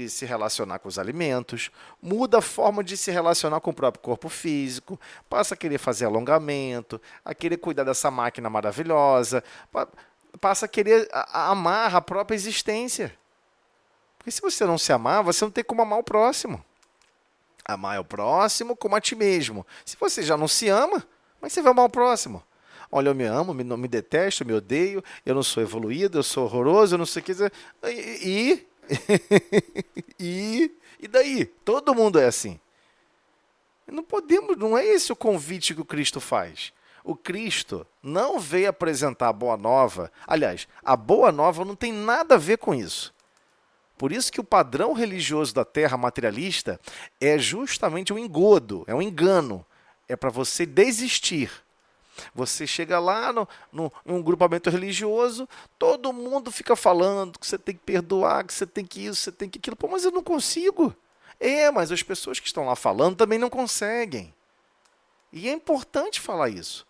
se relacionar com os alimentos, muda a forma de se relacionar com o próprio corpo físico, passa a querer fazer alongamento, a querer cuidar dessa máquina maravilhosa, passa a querer amar a própria existência. Porque se você não se amar, você não tem como amar o próximo. Amar o próximo como a ti mesmo. Se você já não se ama, como é que você vai amar o próximo? Olha, eu me amo, me detesto, me odeio, eu não sou evoluído, eu sou horroroso, eu não sei o que dizer. E daí? Todo mundo é assim. Não podemos, não é esse o convite que o Cristo faz. O Cristo não veio apresentar a Boa Nova. Aliás, a Boa Nova não tem nada a ver com isso. Por isso que o padrão religioso da Terra materialista é justamente um engodo, é um engano. É para você desistir. Você chega lá em um grupamento religioso, todo mundo fica falando que você tem que perdoar, que você tem que isso, você tem que aquilo. Pô, mas eu não consigo. Mas as pessoas que estão lá falando também não conseguem. E é importante falar isso.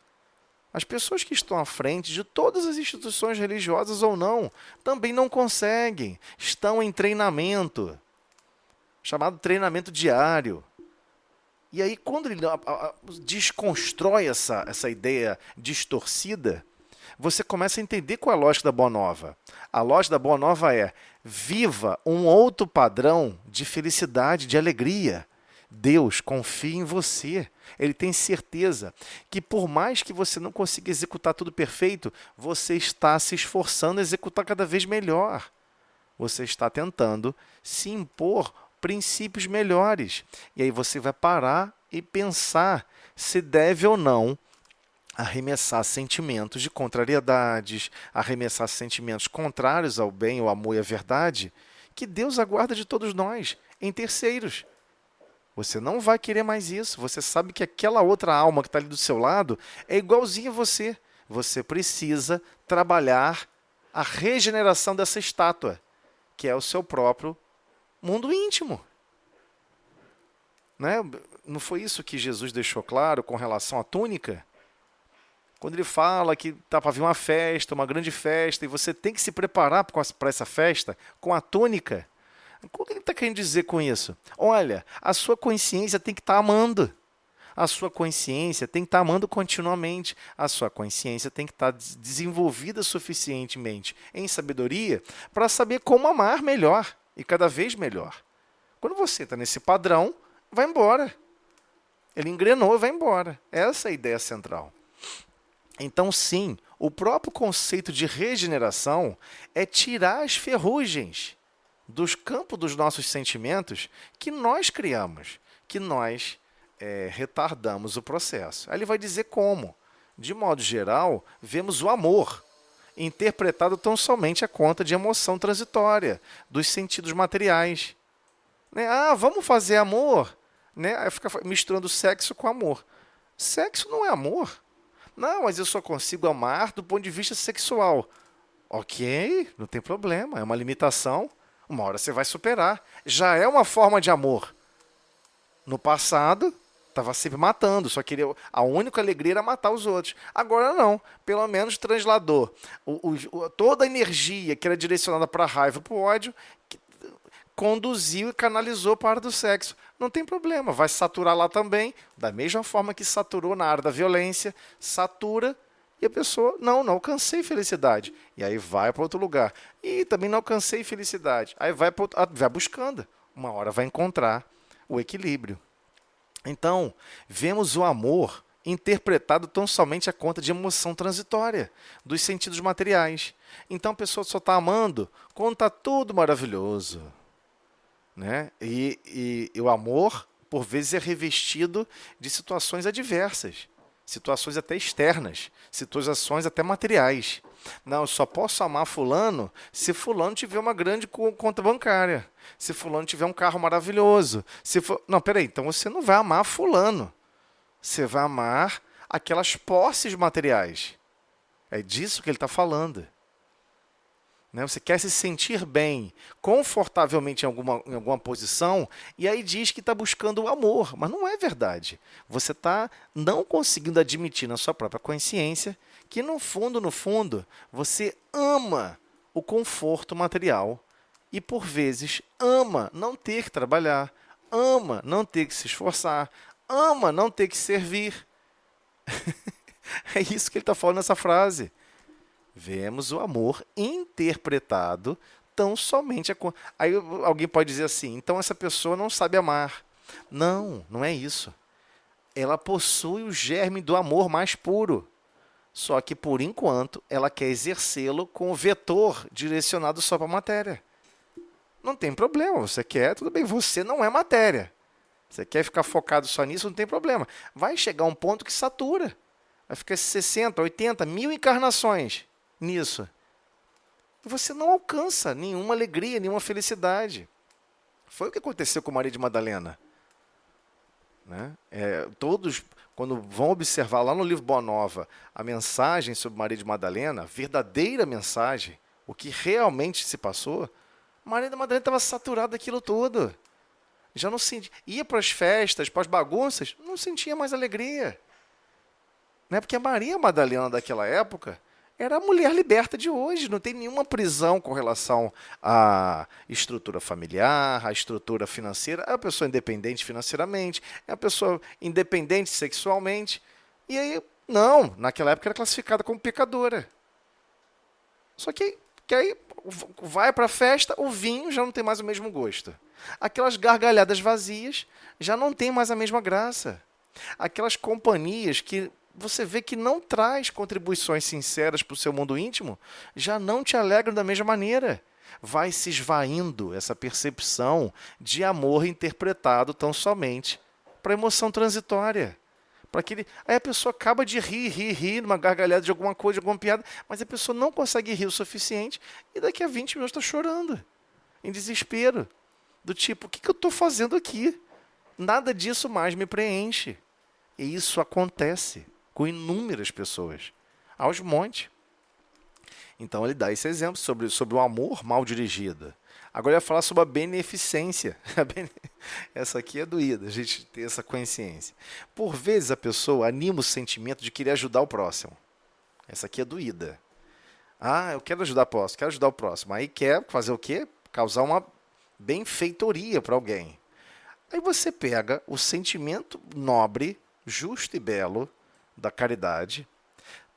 As pessoas que estão à frente de todas as instituições religiosas ou não, também não conseguem. Estão em treinamento, chamado treinamento diário. E aí, quando ele desconstrói essa ideia distorcida, você começa a entender qual é a lógica da Boa Nova. A lógica da Boa Nova é: viva um outro padrão de felicidade, de alegria. Deus confia em você. Ele tem certeza que, por mais que você não consiga executar tudo perfeito, você está se esforçando a executar cada vez melhor. Você está tentando se impor princípios melhores. E aí você vai parar e pensar se deve ou não arremessar sentimentos de contrariedades, arremessar sentimentos contrários ao bem, ao amor e à verdade, que Deus aguarda de todos nós, em terceiros. Você não vai querer mais isso. Você sabe que aquela outra alma que está ali do seu lado é igualzinha a você. Você precisa trabalhar a regeneração dessa estátua, que é o seu próprio mundo íntimo. Né? Não foi isso que Jesus deixou claro com relação à túnica? Quando ele fala que está para vir uma festa, uma grande festa, e você tem que se preparar para essa festa com a túnica. O que ele está querendo dizer com isso? Olha, a sua consciência tem que estar amando. A sua consciência tem que estar amando continuamente. A sua consciência tem que estar desenvolvida suficientemente em sabedoria para saber como amar melhor e cada vez melhor. Quando você está nesse padrão, vai embora. Ele engrenou e vai embora. Essa é a ideia central. Então, sim, o próprio conceito de regeneração é tirar as ferrugens dos campos dos nossos sentimentos que nós criamos, que nós retardamos o processo. Aí ele vai dizer como. De modo geral, vemos o amor interpretado tão somente a conta de emoção transitória, dos sentidos materiais. Né? Ah, vamos fazer amor? Né? Aí fica misturando sexo com amor. Sexo não é amor. Não, mas eu só consigo amar do ponto de vista sexual. Ok, não tem problema, é uma limitação. Uma hora você vai superar. Já é uma forma de amor. No passado, estava sempre matando, só queria. A única alegria era matar os outros. Agora não, pelo menos transladou toda a energia que era direcionada para a raiva e para o ódio, conduziu e canalizou para a área do sexo. Não tem problema, vai saturar lá também, da mesma forma que saturou na área da violência, satura e a pessoa, não alcancei felicidade. E aí vai para outro lugar. E também não alcancei felicidade. Aí vai buscando. Uma hora vai encontrar o equilíbrio. Então, vemos o amor interpretado tão somente a conta de emoção transitória, dos sentidos materiais. Então a pessoa só está amando quando está tudo maravilhoso. Né? E o amor, por vezes, é revestido de situações adversas, situações até externas, situações até materiais. Não, eu só posso amar fulano se fulano tiver uma grande conta bancária, se fulano tiver um carro maravilhoso. Não, peraí, então você não vai amar fulano, você vai amar aquelas posses materiais. É disso que ele está falando. Você quer se sentir bem, confortavelmente em alguma posição, e aí diz que está buscando o amor, mas não é verdade. Você está não conseguindo admitir na sua própria consciência que, no fundo, você ama o conforto material e, por vezes, ama não ter que trabalhar, ama não ter que se esforçar, ama não ter que servir. É isso que ele está falando nessa frase. Vemos o amor interpretado tão somente... Aí alguém pode dizer assim, então essa pessoa não sabe amar. Não, não é isso. Ela possui o germe do amor mais puro. Só que, por enquanto, ela quer exercê-lo com o vetor direcionado só para a matéria. Não tem problema, você quer, tudo bem, você não é matéria. Você quer ficar focado só nisso, não tem problema. Vai chegar um ponto que satura. Vai ficar 60, 80, 1000 encarnações nisso. Você não alcança nenhuma alegria, nenhuma felicidade. Foi o que aconteceu com Maria de Madalena. Né? Todos, quando vão observar lá no livro Boa Nova a mensagem sobre Maria de Madalena, a verdadeira mensagem, o que realmente se passou, Maria de Madalena estava saturada daquilo tudo. Já não sentia, ia para as festas, para as bagunças, não sentia mais alegria. Né? Porque a Maria Madalena daquela época era a mulher liberta de hoje, não tem nenhuma prisão com relação à estrutura familiar, à estrutura financeira. É uma pessoa independente financeiramente, é uma pessoa independente sexualmente. E aí, não, naquela época era classificada como pecadora. Só que aí vai para a festa, o vinho já não tem mais o mesmo gosto. Aquelas gargalhadas vazias já não tem mais a mesma graça. Aquelas companhias que você vê que não traz contribuições sinceras para o seu mundo íntimo, já não te alegram da mesma maneira. Vai se esvaindo essa percepção de amor interpretado tão somente para a emoção transitória. Aí a pessoa acaba de rir, numa gargalhada de alguma coisa, de alguma piada, mas a pessoa não consegue rir o suficiente e daqui a 20 minutos está chorando, em desespero. Do tipo, o que eu estou fazendo aqui? Nada disso mais me preenche. E isso acontece com inúmeras pessoas, aos montes. Então ele dá esse exemplo sobre o amor mal dirigido. Agora ele vai falar sobre a beneficência. Essa aqui é doída, a gente ter essa consciência. Por vezes a pessoa anima o sentimento de querer ajudar o próximo. Essa aqui é doída. Ah, eu quero ajudar o próximo, quero ajudar o próximo. Aí quer fazer o quê? Causar uma benfeitoria para alguém. Aí você pega o sentimento nobre, justo e belo da caridade,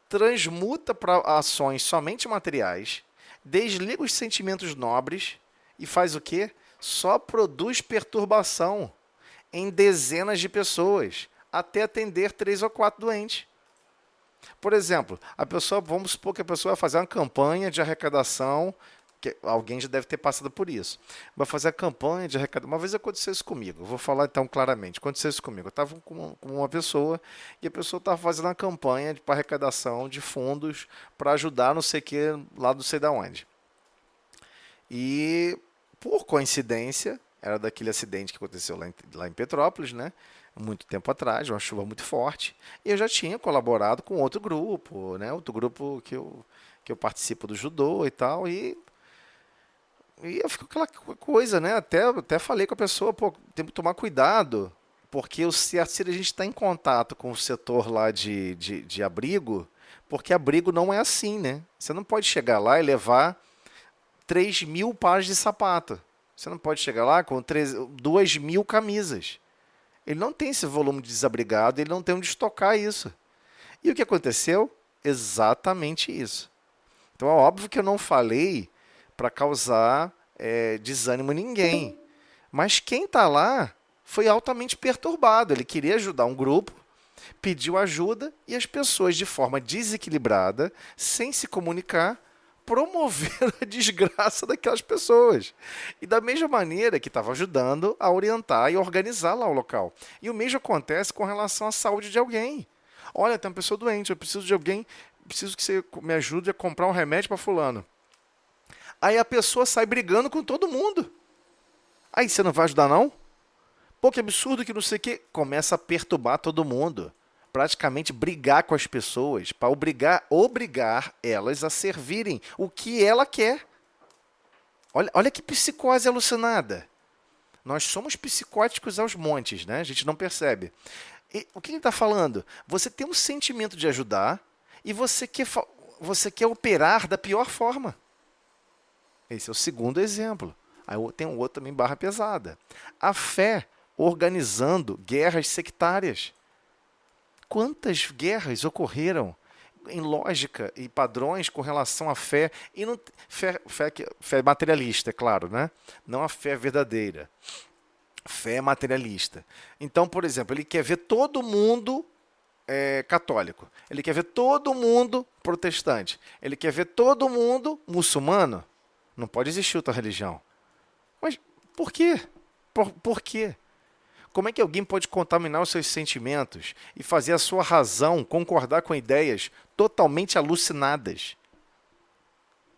transmuta para ações somente materiais, desliga os sentimentos nobres e faz o quê? Só produz perturbação em dezenas de pessoas, até atender 3 ou 4 doentes. Por exemplo, vamos supor que a pessoa vai fazer uma campanha de arrecadação, que alguém já deve ter passado por isso. Vai fazer a campanha de arrecadação. Uma vez aconteceu isso comigo, eu vou falar então claramente. Aconteceu isso comigo. Eu estava com uma pessoa e a pessoa estava fazendo uma campanha para arrecadação de fundos para ajudar não sei o que, lá não sei da onde. E, por coincidência, era daquele acidente que aconteceu lá em Petrópolis, né? Muito tempo atrás, uma chuva muito forte. E eu já tinha colaborado com outro grupo, né? Outro grupo que eu participo do judô e tal. E eu fico aquela coisa, né? Até falei com a pessoa, pô, tem que tomar cuidado, porque se a gente está em contato com o setor lá de abrigo, porque abrigo não é assim, né? Você não pode chegar lá e levar 3.000 pares de sapato. Você não pode chegar lá com 2.000 camisas. Ele não tem esse volume de desabrigado, ele não tem onde estocar isso. E o que aconteceu? Exatamente isso. Então é óbvio que eu não falei para causar desânimo em ninguém. Mas quem está lá foi altamente perturbado. Ele queria ajudar um grupo, pediu ajuda e as pessoas, de forma desequilibrada, sem se comunicar, promoveram a desgraça daquelas pessoas. E da mesma maneira que estava ajudando a orientar e organizar lá o local. E o mesmo acontece com relação à saúde de alguém. Olha, tem uma pessoa doente, eu preciso de alguém, preciso que você me ajude a comprar um remédio para fulano. Aí a pessoa sai brigando com todo mundo. Aí você não vai ajudar não? Pô, que absurdo que não sei o quê. Começa a perturbar todo mundo. Praticamente brigar com as pessoas para obrigar elas a servirem o que ela quer. Olha que psicose alucinada. Nós somos psicóticos aos montes, né? A gente não percebe. E o que ele está falando? Você tem um sentimento de ajudar e você quer operar da pior forma. Esse é o segundo exemplo. Aí tem um outro também, barra pesada. A fé organizando guerras sectárias. Quantas guerras ocorreram em lógica e padrões com relação à fé, e não, fé materialista, é claro, né? Não a fé verdadeira. Fé materialista. Então, por exemplo, ele quer ver todo mundo católico. Ele quer ver todo mundo protestante. Ele quer ver todo mundo muçulmano. Não pode existir outra religião. Mas por quê? Por quê? Como é que alguém pode contaminar os seus sentimentos e fazer a sua razão concordar com ideias totalmente alucinadas?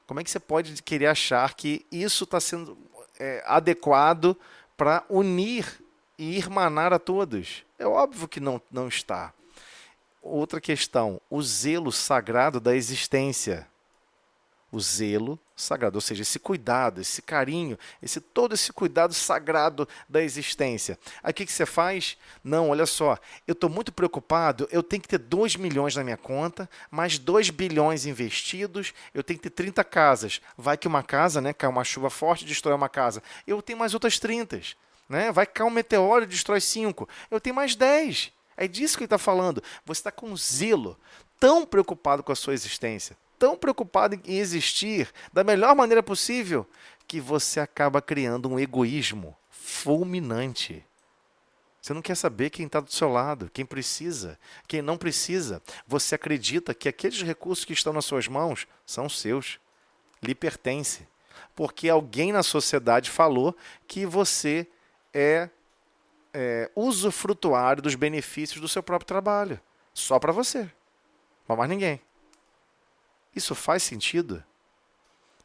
Como é que você pode querer achar que isso está sendo adequado para unir e irmanar a todos? É óbvio que não está. Outra questão, o zelo sagrado da existência. O zelo sagrado, ou seja, esse cuidado, esse carinho, todo esse cuidado sagrado da existência. Aí o que você faz? Não, olha só, eu estou muito preocupado, eu tenho que ter 2 milhões na minha conta, mais 2 bilhões investidos, eu tenho que ter 30 casas. Vai que uma casa, né, cai uma chuva forte e destrói uma casa. Eu tenho mais outras 30. Né? Vai cair um meteoro e destrói 5. Eu tenho mais 10. É disso que ele está falando. Você está com zelo, tão preocupado com a sua existência, tão preocupado em existir da melhor maneira possível, que você acaba criando um egoísmo fulminante. Você não quer saber quem está do seu lado, quem precisa, quem não precisa. Você acredita que aqueles recursos que estão nas suas mãos são seus, lhe pertencem. Porque alguém na sociedade falou que você é usufrutuário dos benefícios do seu próprio trabalho. Só para você, para mais ninguém. Isso faz sentido?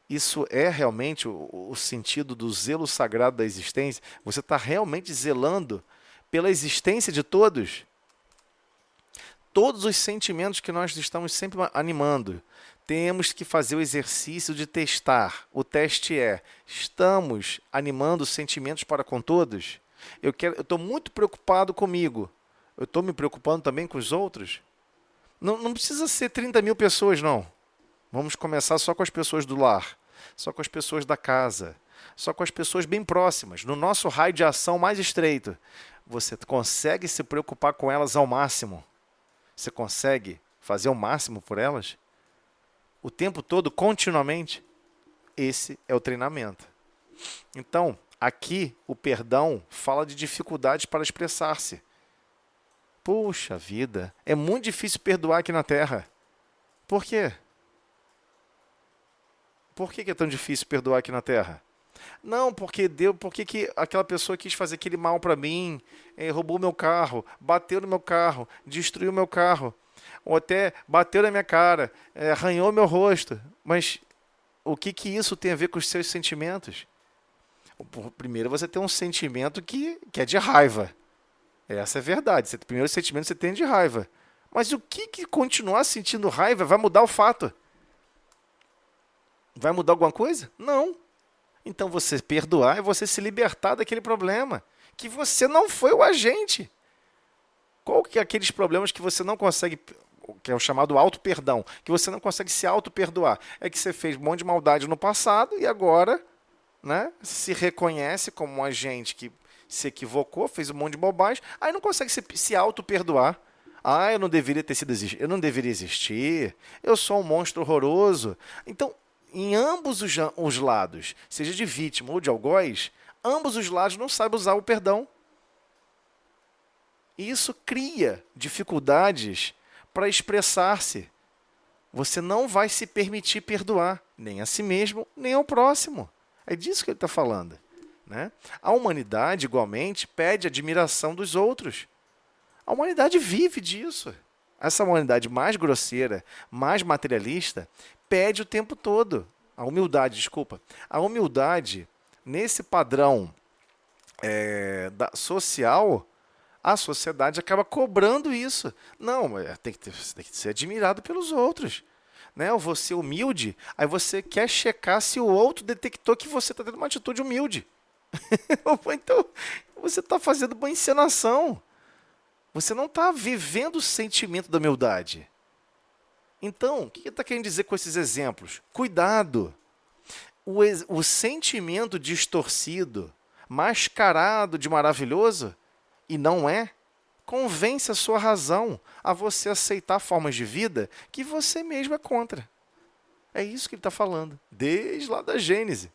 Isso é realmente o sentido do zelo sagrado da existência? Você está realmente zelando pela existência de todos. Todos os sentimentos que nós estamos sempre animando, temos que fazer o exercício de testar. O teste é: estamos animando sentimentos para com todos? Eu estou muito preocupado comigo. Eu estou me preocupando também com os outros? Não precisa ser 30 mil pessoas, não. Vamos começar só com as pessoas do lar, só com as pessoas da casa, só com as pessoas bem próximas, no nosso raio de ação mais estreito. Você consegue se preocupar com elas ao máximo? Você consegue fazer o máximo por elas? O tempo todo, continuamente? Esse é o treinamento. Então, aqui, o perdão fala de dificuldades para expressar-se. Puxa vida, é muito difícil perdoar aqui na Terra. Por quê? Por que é tão difícil perdoar aqui na Terra? Não, porque que aquela pessoa quis fazer aquele mal para mim, roubou meu carro, bateu no meu carro, destruiu meu carro, ou até bateu na minha cara, arranhou meu rosto. Mas o que isso tem a ver com os seus sentimentos? Primeiro você tem um sentimento que é de raiva. Essa é a verdade. O primeiro sentimento que você tem é de raiva. Mas o que continuar sentindo raiva vai mudar o fato? Vai mudar alguma coisa? Não. Então você perdoar é você se libertar daquele problema. Que você não foi o agente. Qual que é aqueles problemas que você não consegue, que é o chamado auto-perdão, que você não consegue se auto-perdoar? É que você fez um monte de maldade no passado e agora, né, se reconhece como um agente que se equivocou, fez um monte de bobagem, aí não consegue se auto-perdoar. Ah, eu não deveria ter sido eu não deveria existir, eu sou um monstro horroroso. Então, em ambos os lados, seja de vítima ou de algoz, ambos os lados não sabem usar o perdão. E isso cria dificuldades para expressar-se. Você não vai se permitir perdoar, nem a si mesmo, nem ao próximo. É disso que ele está falando. Né? A humanidade, igualmente, pede admiração dos outros. A humanidade vive disso. Essa humanidade mais grosseira, mais materialista, pede o tempo todo. A humildade, nesse padrão social, a sociedade acaba cobrando isso. Não, tem que ser admirado pelos outros. Né? Eu vou ser humilde, aí você quer checar se o outro detectou que você está tendo uma atitude humilde. Então, você está fazendo uma encenação. Você não está vivendo o sentimento da humildade. Então, o que ele está querendo dizer com esses exemplos? Cuidado! O sentimento distorcido, mascarado de maravilhoso, e não é, convence a sua razão a você aceitar formas de vida que você mesmo é contra. É isso que ele está falando, desde lá da Gênese.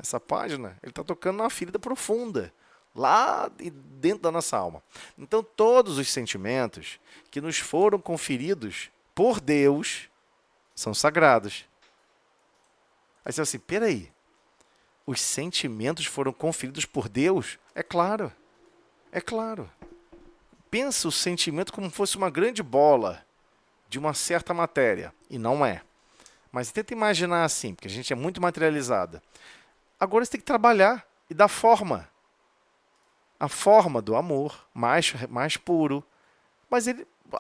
Essa página, ele está tocando numa ferida profunda, lá dentro da nossa alma. Então, todos os sentimentos que nos foram conferidos por Deus são sagrados. Aí você fala assim, peraí, os sentimentos foram conferidos por Deus? É claro, é claro. Pensa o sentimento como se fosse uma grande bola de uma certa matéria, e não é. Mas tenta imaginar assim, porque a gente é muito materializada. Agora você tem que trabalhar e dar forma. A forma do amor, mais puro. Mas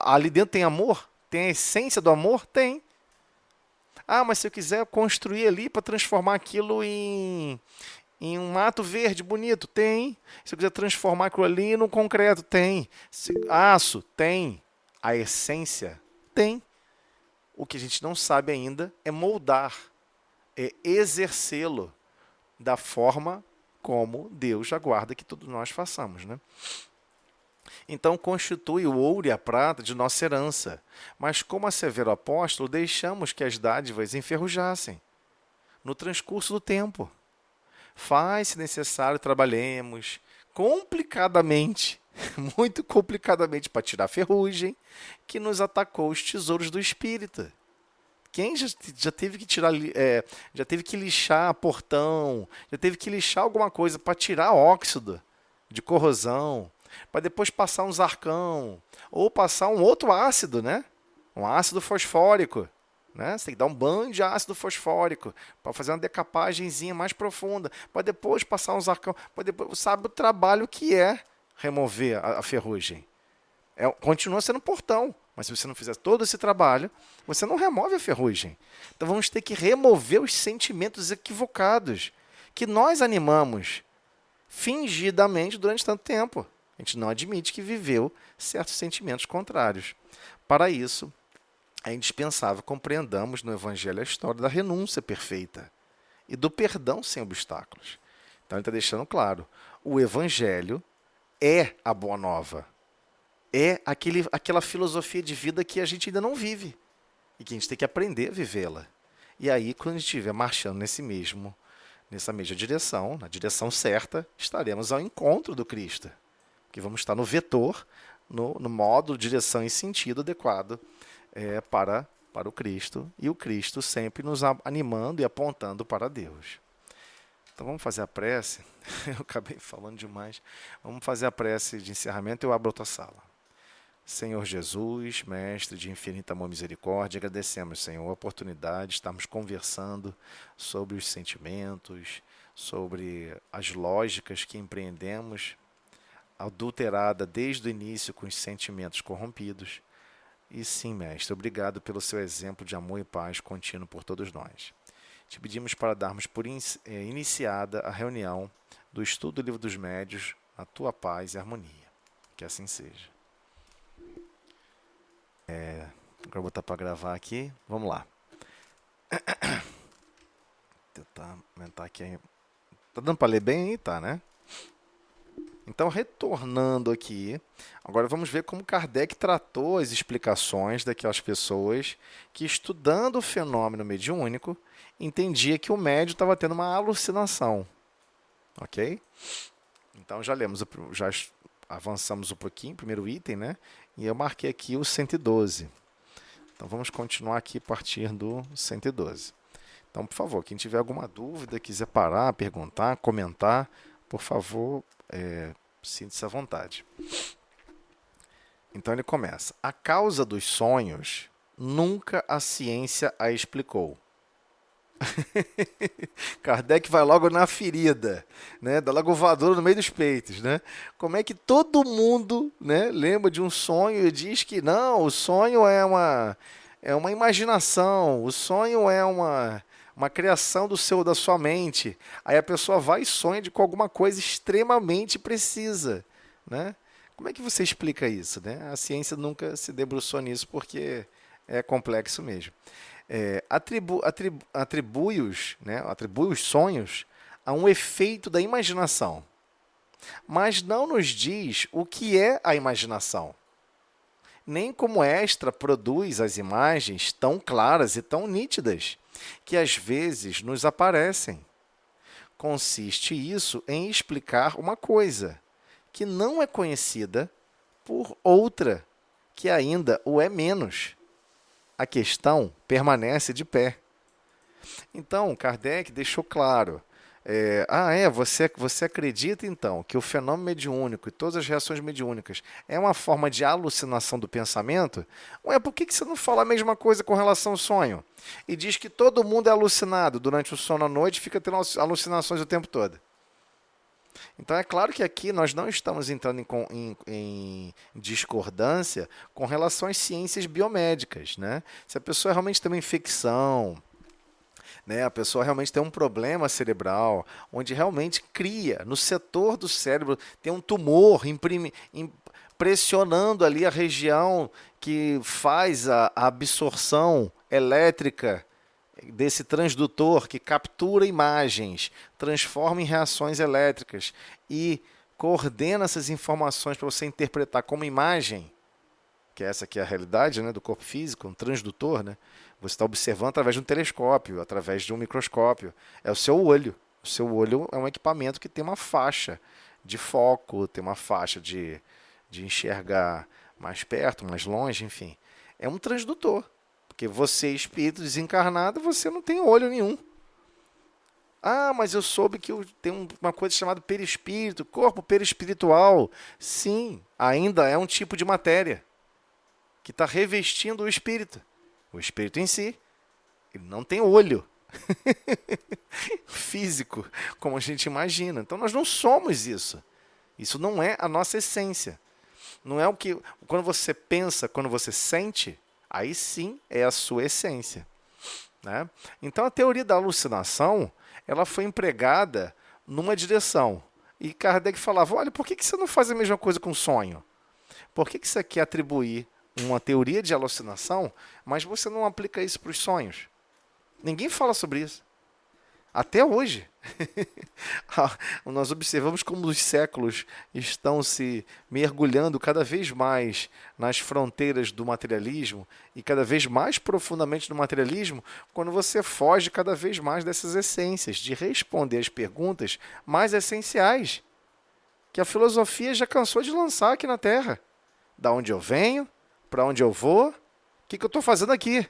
ali dentro tem amor? Tem a essência do amor? Tem. Ah, mas se eu quiser construir ali para transformar aquilo em um mato verde bonito? Tem. Se eu quiser transformar aquilo ali no concreto? Tem. Aço? Tem. A essência? Tem. O que a gente não sabe ainda é moldar, é exercê-lo da forma como Deus aguarda que todos nós façamos, né? Então, constitui o ouro e a prata de nossa herança. Mas, como assevera o apóstolo, deixamos que as dádivas enferrujassem no transcurso do tempo. Faz, se necessário, trabalhemos complicadamente, muito complicadamente, para tirar a ferrugem que nos atacou os tesouros do Espírito. Quem já teve que tirar, já teve que lixar portão, já teve que lixar alguma coisa para tirar óxido de corrosão, para depois passar um zarcão, ou passar um outro ácido, né? Um ácido fosfórico. Né? Você tem que dar um banho de ácido fosfórico para fazer uma decapagenzinha mais profunda, para depois passar um zarcão, para depois, sabe o trabalho que é remover a ferrugem? Continua sendo portão, mas se você não fizer todo esse trabalho, você não remove a ferrugem. Então vamos ter que remover os sentimentos equivocados que nós animamos fingidamente durante tanto tempo. A gente não admite que viveu certos sentimentos contrários. Para isso, é indispensável compreendamos no Evangelho a história da renúncia perfeita e do perdão sem obstáculos. Então ele está deixando claro, o Evangelho é a boa nova. É aquela filosofia de vida que a gente ainda não vive e que a gente tem que aprender a vivê-la. E aí, quando a gente estiver marchando nessa mesma direção, na direção certa, estaremos ao encontro do Cristo, porque vamos estar no vetor, no modo, direção e sentido adequado para o Cristo, e o Cristo sempre nos animando e apontando para Deus. Então vamos fazer a prece. Eu acabei falando demais. Vamos fazer a prece de encerramento e eu abro outra sala. Senhor Jesus, Mestre de infinita amor e misericórdia, agradecemos, Senhor, a oportunidade de estarmos conversando sobre os sentimentos, sobre as lógicas que empreendemos, adulterada desde o início com os sentimentos corrompidos. E sim, Mestre, obrigado pelo seu exemplo de amor e paz contínuo por todos nós. Te pedimos para darmos por iniciada a reunião do estudo do Livro dos Médiuns, na tua paz e harmonia. Que assim seja. Agora vou botar para gravar aqui. Vamos lá. Tentar aumentar aqui. Tá dando para ler bem aí? Tá, né? Então, retornando aqui, agora vamos ver como Kardec tratou as explicações daquelas pessoas que, estudando o fenômeno mediúnico, entendia que o médium estava tendo uma alucinação. Ok? Então, já avançamos um pouquinho, primeiro item, né? E eu marquei aqui o 112. Então, vamos continuar aqui a partir do 112. Então, por favor, quem tiver alguma dúvida, quiser parar, perguntar, comentar, por favor, sinta-se à vontade. Então, ele começa. A causa dos sonhos, nunca a ciência a explicou. Kardec vai logo na ferida, né? Dá logo voadora no meio dos peitos, né? Como é que todo mundo, né, lembra de um sonho e diz que não, o sonho é uma imaginação, o sonho é uma criação da sua mente. Aí a pessoa vai e sonha com alguma coisa extremamente precisa, né? Como é que você explica isso, né? A ciência nunca se debruçou nisso porque é complexo mesmo. Atribui os sonhos a um efeito da imaginação, mas não nos diz o que é a imaginação, nem como esta produz as imagens tão claras e tão nítidas que às vezes nos aparecem. Consiste isso em explicar uma coisa que não é conhecida por outra que ainda o é menos. A questão permanece de pé. Então, Kardec deixou claro. Você acredita, então, que o fenômeno mediúnico e todas as reações mediúnicas é uma forma de alucinação do pensamento? Ué, por que você não fala a mesma coisa com relação ao sonho? E diz que todo mundo é alucinado durante o sono à noite e fica tendo alucinações o tempo todo. Então, é claro que aqui nós não estamos entrando em discordância com relação às ciências biomédicas, né? Se a pessoa realmente tem uma infecção, né, a pessoa realmente tem um problema cerebral, onde realmente cria, no setor do cérebro, tem um tumor pressionando ali a região que faz a absorção elétrica desse transdutor que captura imagens, transforma em reações elétricas e coordena essas informações para você interpretar como imagem, que essa aqui é a realidade, né, do corpo físico, um transdutor, né? Você está observando através de um telescópio, através de um microscópio. É o seu olho. O seu olho é um equipamento que tem uma faixa de foco, tem uma faixa de enxergar mais perto, mais longe, enfim. É um transdutor. Porque você, espírito desencarnado, você não tem olho nenhum. Ah, mas eu soube que tem uma coisa chamada perispírito, corpo perispiritual. Sim, ainda é um tipo de matéria que está revestindo o espírito. O espírito em si, ele não tem olho físico, como a gente imagina. Então, nós não somos isso. Isso não é a nossa essência. Não é o que... Quando você pensa, quando você sente, aí sim é a sua essência, né? Então, a teoria da alucinação, ela foi empregada numa direção. E Kardec falava, olha, por que você não faz a mesma coisa com o sonho? Por que você quer atribuir uma teoria de alucinação, mas você não aplica isso para os sonhos? Ninguém fala sobre isso. Até hoje. Nós observamos como os séculos estão se mergulhando cada vez mais nas fronteiras do materialismo e cada vez mais profundamente no materialismo, quando você foge cada vez mais dessas essências, de responder as perguntas mais essenciais que a filosofia já cansou de lançar aqui na Terra. Da onde eu venho? Para onde eu vou? O que eu estou fazendo aqui?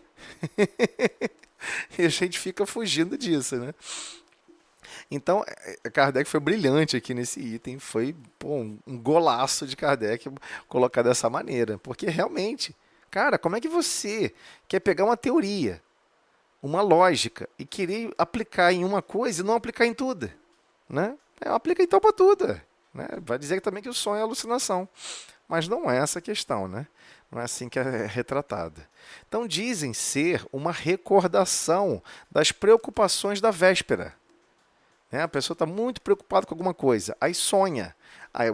E a gente fica fugindo disso, né? Então, Kardec foi brilhante aqui nesse item. Foi um golaço de Kardec colocar dessa maneira. Porque realmente, cara, como é que você quer pegar uma teoria, uma lógica, e querer aplicar em uma coisa e não aplicar em tudo? Né? Aplica então para tudo. Né? Vai dizer também que o sonho é alucinação. Mas não é essa a questão, né? Não é assim que é retratada. Então, dizem ser uma recordação das preocupações da véspera. A pessoa está muito preocupada com alguma coisa, aí sonha. Aí,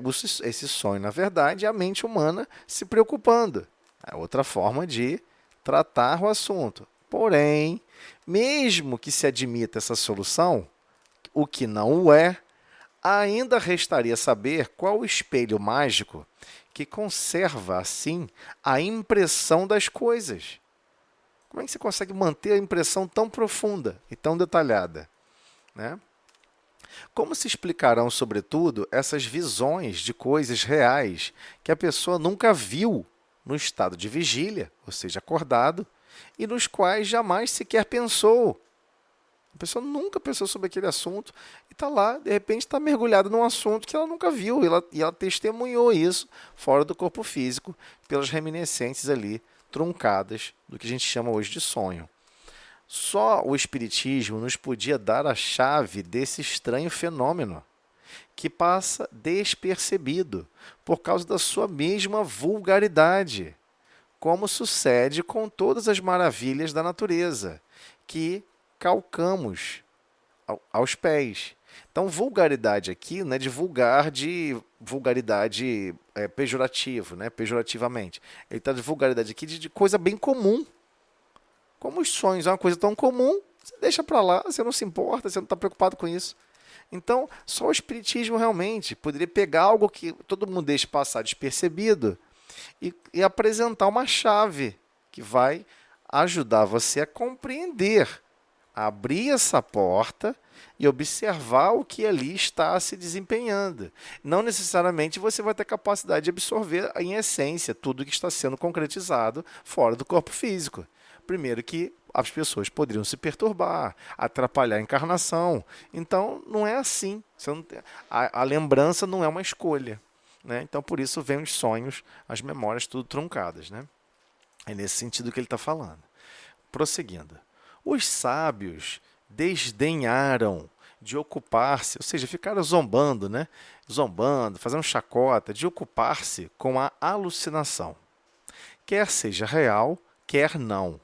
esse sonho, na verdade, é a mente humana se preocupando. É outra forma de tratar o assunto. Porém, mesmo que se admita essa solução, o que não o é, ainda restaria saber qual o espelho mágico que conserva, assim, a impressão das coisas. Como é que você consegue manter a impressão tão profunda e tão detalhada? Né? Como se explicarão, sobretudo, essas visões de coisas reais que a pessoa nunca viu no estado de vigília, ou seja, acordado, e nos quais jamais sequer pensou? A pessoa nunca pensou sobre aquele assunto e está lá, de repente, está mergulhada num assunto que ela nunca viu e ela testemunhou isso fora do corpo físico pelas reminiscências ali truncadas do que a gente chama hoje de sonho. Só o Espiritismo nos podia dar a chave desse estranho fenômeno, que passa despercebido por causa da sua mesma vulgaridade, como sucede com todas as maravilhas da natureza, que calcamos aos pés. Então, vulgaridade aqui não é de vulgaridade pejorativo, né? Pejorativamente. Ele está de vulgaridade aqui de coisa bem comum. Como os sonhos é uma coisa tão comum, você deixa para lá, você não se importa, você não está preocupado com isso. Então, só o Espiritismo realmente poderia pegar algo que todo mundo deixa passar despercebido e apresentar uma chave que vai ajudar você a compreender, a abrir essa porta e observar o que ali está se desempenhando. Não necessariamente você vai ter capacidade de absorver em essência tudo que está sendo concretizado fora do corpo físico. Primeiro que as pessoas poderiam se perturbar, atrapalhar a encarnação. Então, não é assim. A lembrança não é uma escolha. Né? Então, por isso, vem os sonhos, as memórias, tudo truncadas. Né? É nesse sentido que ele está falando. Prosseguindo. Os sábios desdenharam de ocupar-se, ou seja, ficaram zombando, né? Zombando, fazendo chacota, de ocupar-se com a alucinação. Quer seja real, quer não.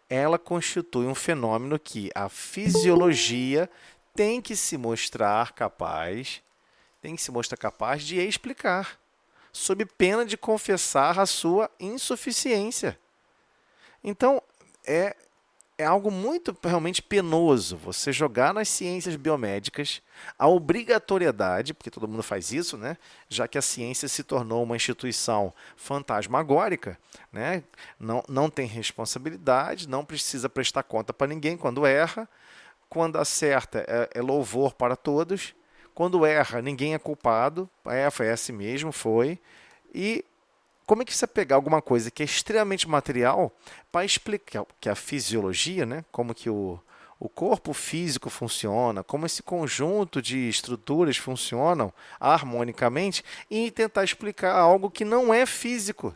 Ela constitui um fenômeno que a fisiologia tem que se mostrar capaz de explicar, sob pena de confessar a sua insuficiência. Então, é algo muito realmente penoso você jogar nas ciências biomédicas a obrigatoriedade, porque todo mundo faz isso, né? Já que a ciência se tornou uma instituição fantasmagórica, né? Não tem responsabilidade, não precisa prestar conta para ninguém quando erra, quando acerta é louvor para todos, quando erra ninguém é culpado, foi assim mesmo, foi, e como é que você pegar alguma coisa que é extremamente material para explicar que a fisiologia, né, como que o corpo físico funciona, como esse conjunto de estruturas funcionam harmonicamente e tentar explicar algo que não é físico?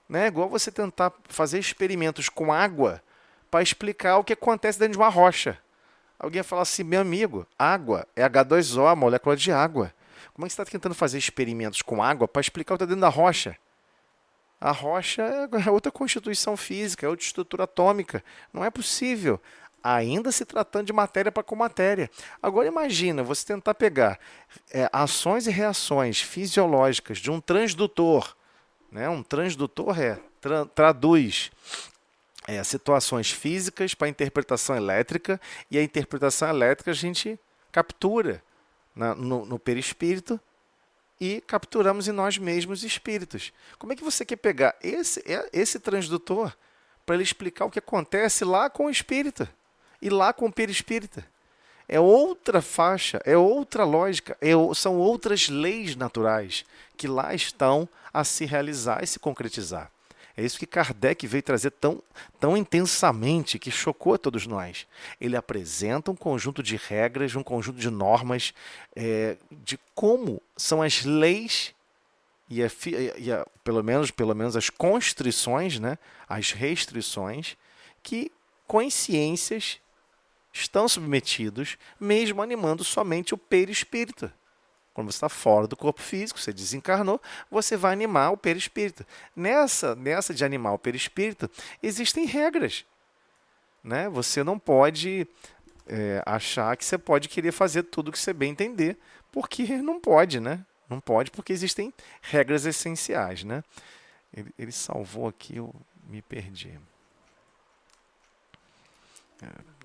Né? Igual você tentar fazer experimentos com água para explicar o que acontece dentro de uma rocha. Alguém vai falar assim, meu amigo, água é H2O, a molécula de água. Como é que você está tentando fazer experimentos com água para explicar o que está dentro da rocha? A rocha é outra constituição física, é outra estrutura atômica. Não é possível. Ainda se tratando de matéria para com matéria. Agora imagina você tentar pegar ações e reações fisiológicas de um transdutor. Né? Um transdutor traduz situações físicas para interpretação elétrica, e a interpretação elétrica a gente captura no perispírito e capturamos em nós mesmos espíritos. Como é que você quer pegar esse transdutor para ele explicar o que acontece lá com o espírita e lá com o perispírita? É outra faixa, é outra lógica, são outras leis naturais que lá estão a se realizar e se concretizar. É isso que Kardec veio trazer tão intensamente, que chocou a todos nós. Ele apresenta um conjunto de regras, um conjunto de normas, de como são as leis e pelo menos as constrições, né, as restrições, que consciências estão submetidos, mesmo animando somente o perispírito. Quando você está fora do corpo físico, você desencarnou, você vai animar o perispírito. Nessa de animar o perispírito, existem regras. Né? Você não pode achar que você pode querer fazer tudo o que você bem entender, porque não pode, né? Não pode, porque existem regras essenciais. Né? Ele salvou aqui, eu me perdi.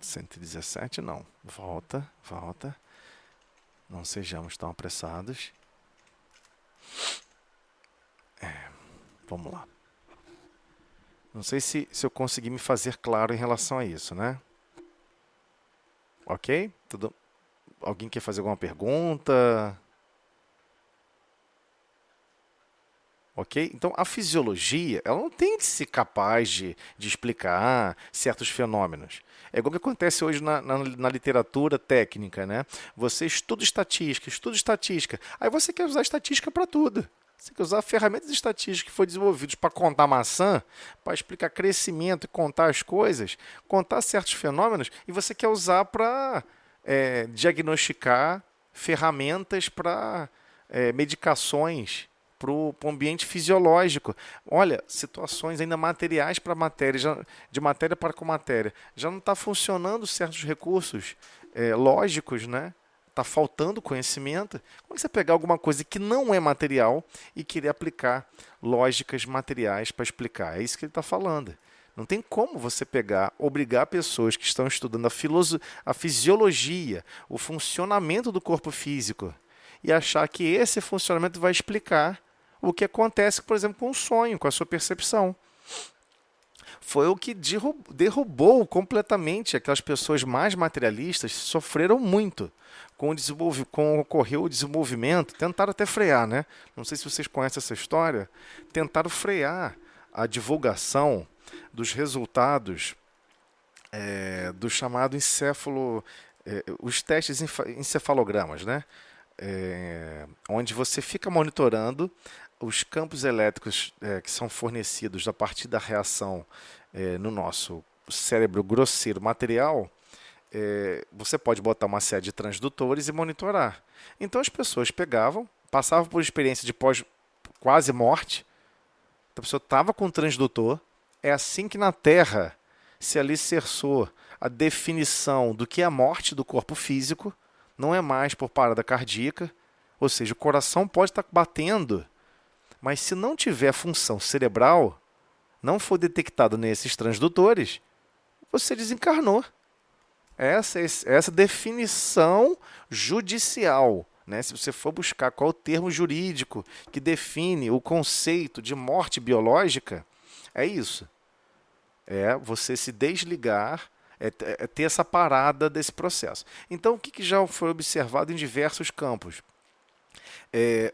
117, não. Volta. Não sejamos tão apressados. Vamos lá. Não sei se eu consegui me fazer claro em relação a isso, né? Ok? Alguém quer fazer alguma pergunta? Ok? Então, a fisiologia, ela não tem que ser capaz de explicar certos fenômenos. É igual que acontece hoje na literatura técnica, né? Você estuda estatística. Aí você quer usar estatística para tudo. Você quer usar ferramentas estatísticas que foram desenvolvidas para contar maçã, para explicar crescimento e contar as coisas, contar certos fenômenos, e você quer usar para diagnosticar ferramentas para medicações para o ambiente fisiológico. Olha, situações ainda materiais para matéria, de matéria para com matéria. Já não está funcionando certos recursos lógicos, né? Está faltando conhecimento. Como você pegar alguma coisa que não é material e querer aplicar lógicas materiais para explicar? É isso que ele está falando. Não tem como você obrigar pessoas que estão estudando a fisiologia, o funcionamento do corpo físico, e achar que esse funcionamento vai explicar o que acontece, por exemplo, com o sonho, com a sua percepção. Foi o que derrubou completamente aquelas pessoas mais materialistas, sofreram muito com ocorreu o desenvolvimento, tentaram até frear, né? Não sei se vocês conhecem essa história, tentaram frear a divulgação dos resultados do chamado os testes encefalogramas, né? Onde você fica monitorando os campos elétricos que são fornecidos a partir da reação no nosso cérebro grosseiro material. Você pode botar uma série de transdutores e monitorar. Então as pessoas passavam por experiência de quase morte, a pessoa estava com um transdutor. É assim que na Terra se alicerçou a definição do que é a morte do corpo físico. Não é mais por parada cardíaca, ou seja, o coração pode estar batendo, mas se não tiver função cerebral, não for detectado nesses transdutores, você desencarnou. Essa definição judicial, né? Se você for buscar qual é o termo jurídico que define o conceito de morte biológica, é isso. É você se desligar, ter essa parada desse processo. Então, o que já foi observado em diversos campos?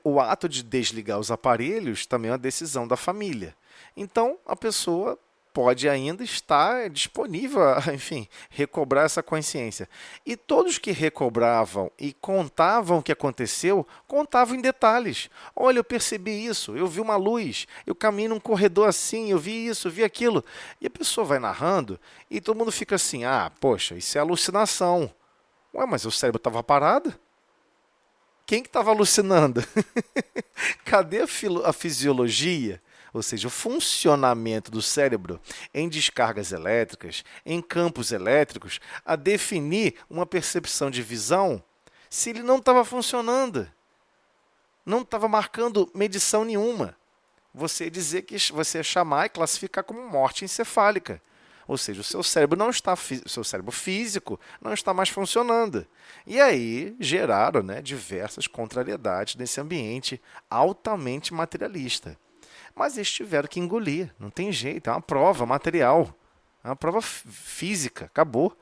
O ato de desligar os aparelhos também é uma decisão da família. Então, a pessoa pode ainda estar disponível a, enfim, recobrar essa consciência. E todos que recobravam e contavam o que aconteceu, contavam em detalhes. Olha, eu percebi isso, eu vi uma luz, eu caminho num corredor assim, eu vi isso, eu vi aquilo. E a pessoa vai narrando e todo mundo fica assim, poxa, isso é alucinação. Ué, mas o cérebro estava parado? Quem que estava alucinando? Cadê a fisiologia? Ou seja, o funcionamento do cérebro em descargas elétricas, em campos elétricos, a definir uma percepção de visão se ele não estava funcionando, não estava marcando medição nenhuma. Você ia dizer que você ia chamar e classificar como morte encefálica. Ou seja, o seu cérebro não está, o seu cérebro físico não está mais funcionando. E aí geraram, né, diversas contrariedades nesse ambiente altamente materialista. Mas eles tiveram que engolir, não tem jeito, é uma prova material, é uma prova física, acabou.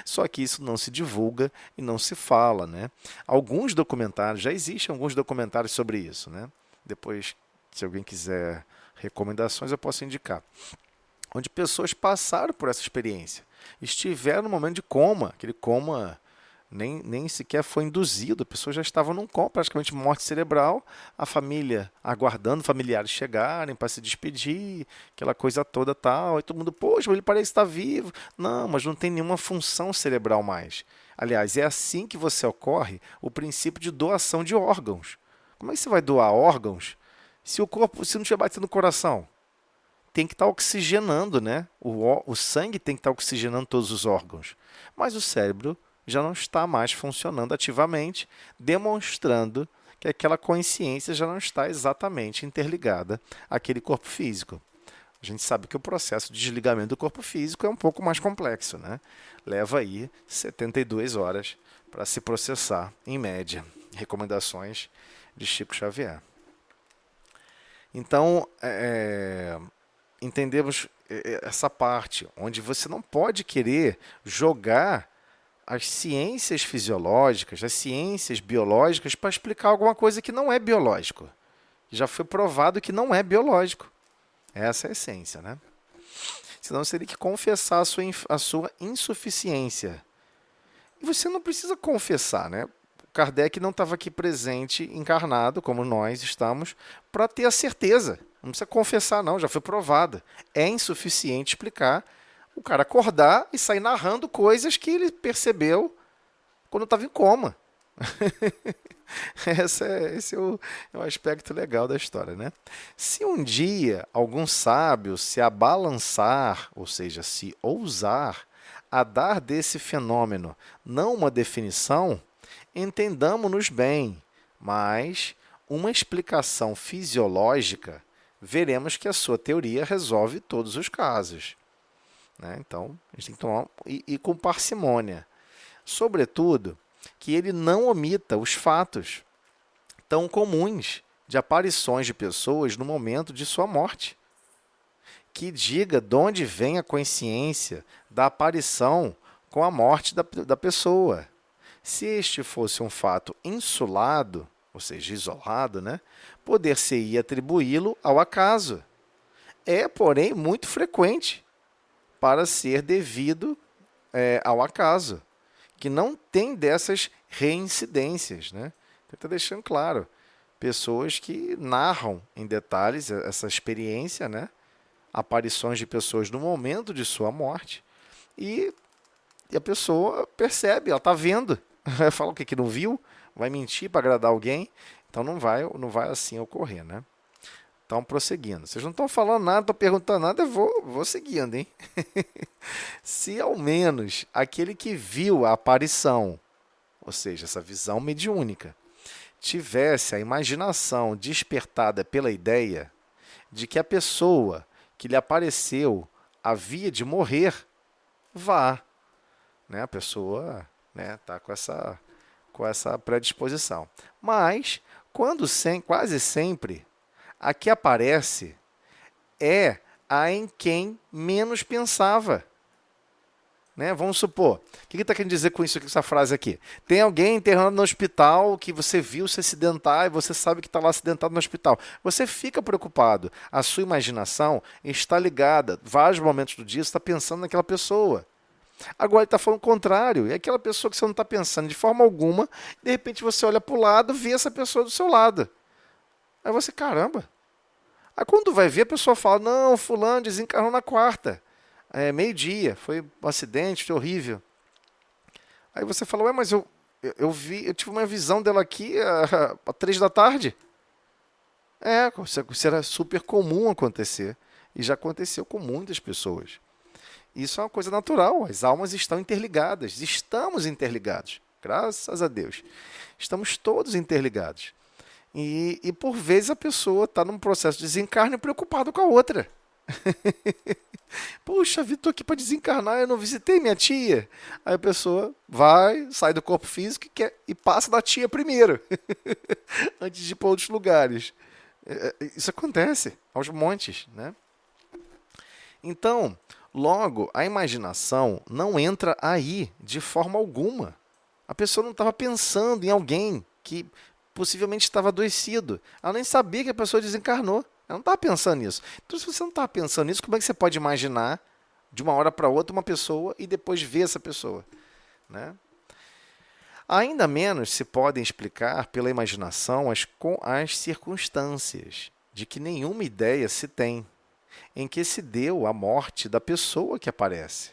Só que isso não se divulga e não se fala, né? Alguns documentários, já existem alguns documentários sobre isso, né? Depois, se alguém quiser recomendações, eu posso indicar. Onde pessoas passaram por essa experiência, estiveram no momento de coma, aquele coma nem sequer foi induzido, a pessoa já estava num coma, praticamente morte cerebral, a família aguardando familiares chegarem para se despedir, aquela coisa toda tal, e todo mundo, poxa, ele parece estar vivo. Não, mas não tem nenhuma função cerebral mais. Aliás, é assim que você ocorre o princípio de doação de órgãos. Como é que você vai doar órgãos se o corpo, se não estiver batendo no coração? Tem que estar oxigenando, né? O sangue tem que estar oxigenando todos os órgãos. Mas o cérebro já não está mais funcionando ativamente, demonstrando que aquela consciência já não está exatamente interligada àquele corpo físico. A gente sabe que o processo de desligamento do corpo físico é um pouco mais complexo, né? Leva aí 72 horas para se processar, em média. Recomendações de Chico Xavier. Então, entendemos essa parte, onde você não pode querer jogar as ciências fisiológicas, as ciências biológicas para explicar alguma coisa que não é biológico. Já foi provado que não é biológico. Essa é a essência, né? Senão você teria que confessar a sua insuficiência. E você não precisa confessar, né? Kardec não estava aqui presente, encarnado, como nós estamos, para ter a certeza. Não precisa confessar, não, já foi provado. É insuficiente explicar o cara acordar e sair narrando coisas que ele percebeu quando estava em coma. Esse é o aspecto legal da história, né? Se um dia algum sábio se abalançar, ou seja, se ousar a dar desse fenômeno não uma definição, entendamos-nos bem, mas uma explicação fisiológica, veremos que a sua teoria resolve todos os casos. Né? Então, a gente tem que tomar e com parcimônia. Sobretudo, que ele não omita os fatos tão comuns de aparições de pessoas no momento de sua morte. Que diga de onde vem a consciência da aparição com a morte da pessoa. Se este fosse um fato insulado, ou seja, isolado, né, poder-se-ia atribuí-lo ao acaso. É, porém, muito frequente para ser devido ao acaso, que não tem dessas reincidências. Né? Então, está deixando claro, pessoas que narram em detalhes essa experiência, né? Aparições de pessoas no momento de sua morte, e a pessoa percebe, ela está vendo, vai falar o que não viu, vai mentir para agradar alguém, então não vai assim ocorrer, né? Então, prosseguindo. Vocês não estão falando nada, estão perguntando nada, eu vou seguindo, hein? Se ao menos aquele que viu a aparição, ou seja, essa visão mediúnica, tivesse a imaginação despertada pela ideia de que a pessoa que lhe apareceu havia de morrer, vá. Né? A pessoa está com essa predisposição. Mas, quase sempre, a que aparece é a em quem menos pensava. Né? Vamos supor, o que está querendo dizer com isso, com essa frase aqui? Tem alguém internado no hospital que você viu se acidentar e você sabe que está lá acidentado no hospital. Você fica preocupado. A sua imaginação está ligada, vários momentos do dia, você está pensando naquela pessoa. Agora ele está falando o contrário. É aquela pessoa que você não está pensando de forma alguma, de repente você olha para o lado e vê essa pessoa do seu lado. Aí você, caramba. Aí quando vai ver, a pessoa fala, não, fulano desencarnou na quarta. Meio-dia, foi um acidente, foi horrível. Aí você fala, ué, mas eu Eu tive uma visão dela aqui às 3 da tarde. Isso era super comum acontecer. E já aconteceu com muitas pessoas. Isso é uma coisa natural. As almas estão interligadas. Estamos interligados. Graças a Deus. Estamos todos interligados. E por vezes a pessoa está num processo de desencarne preocupado com a outra. Puxa vida, estou aqui para desencarnar, eu não visitei minha tia. Aí a pessoa vai, sai do corpo físico e passa da tia primeiro, antes de ir para outros lugares. Isso acontece aos montes, né? Então, logo, a imaginação não entra aí de forma alguma. A pessoa não estava pensando em alguém que possivelmente estava adoecido. Ela nem sabia que a pessoa desencarnou. Ela não estava pensando nisso. Então, se você não estava pensando nisso, como é que você pode imaginar de uma hora para outra uma pessoa e depois ver essa pessoa, né? Ainda menos se podem explicar pela imaginação as circunstâncias de que nenhuma ideia se tem, em que se deu a morte da pessoa que aparece.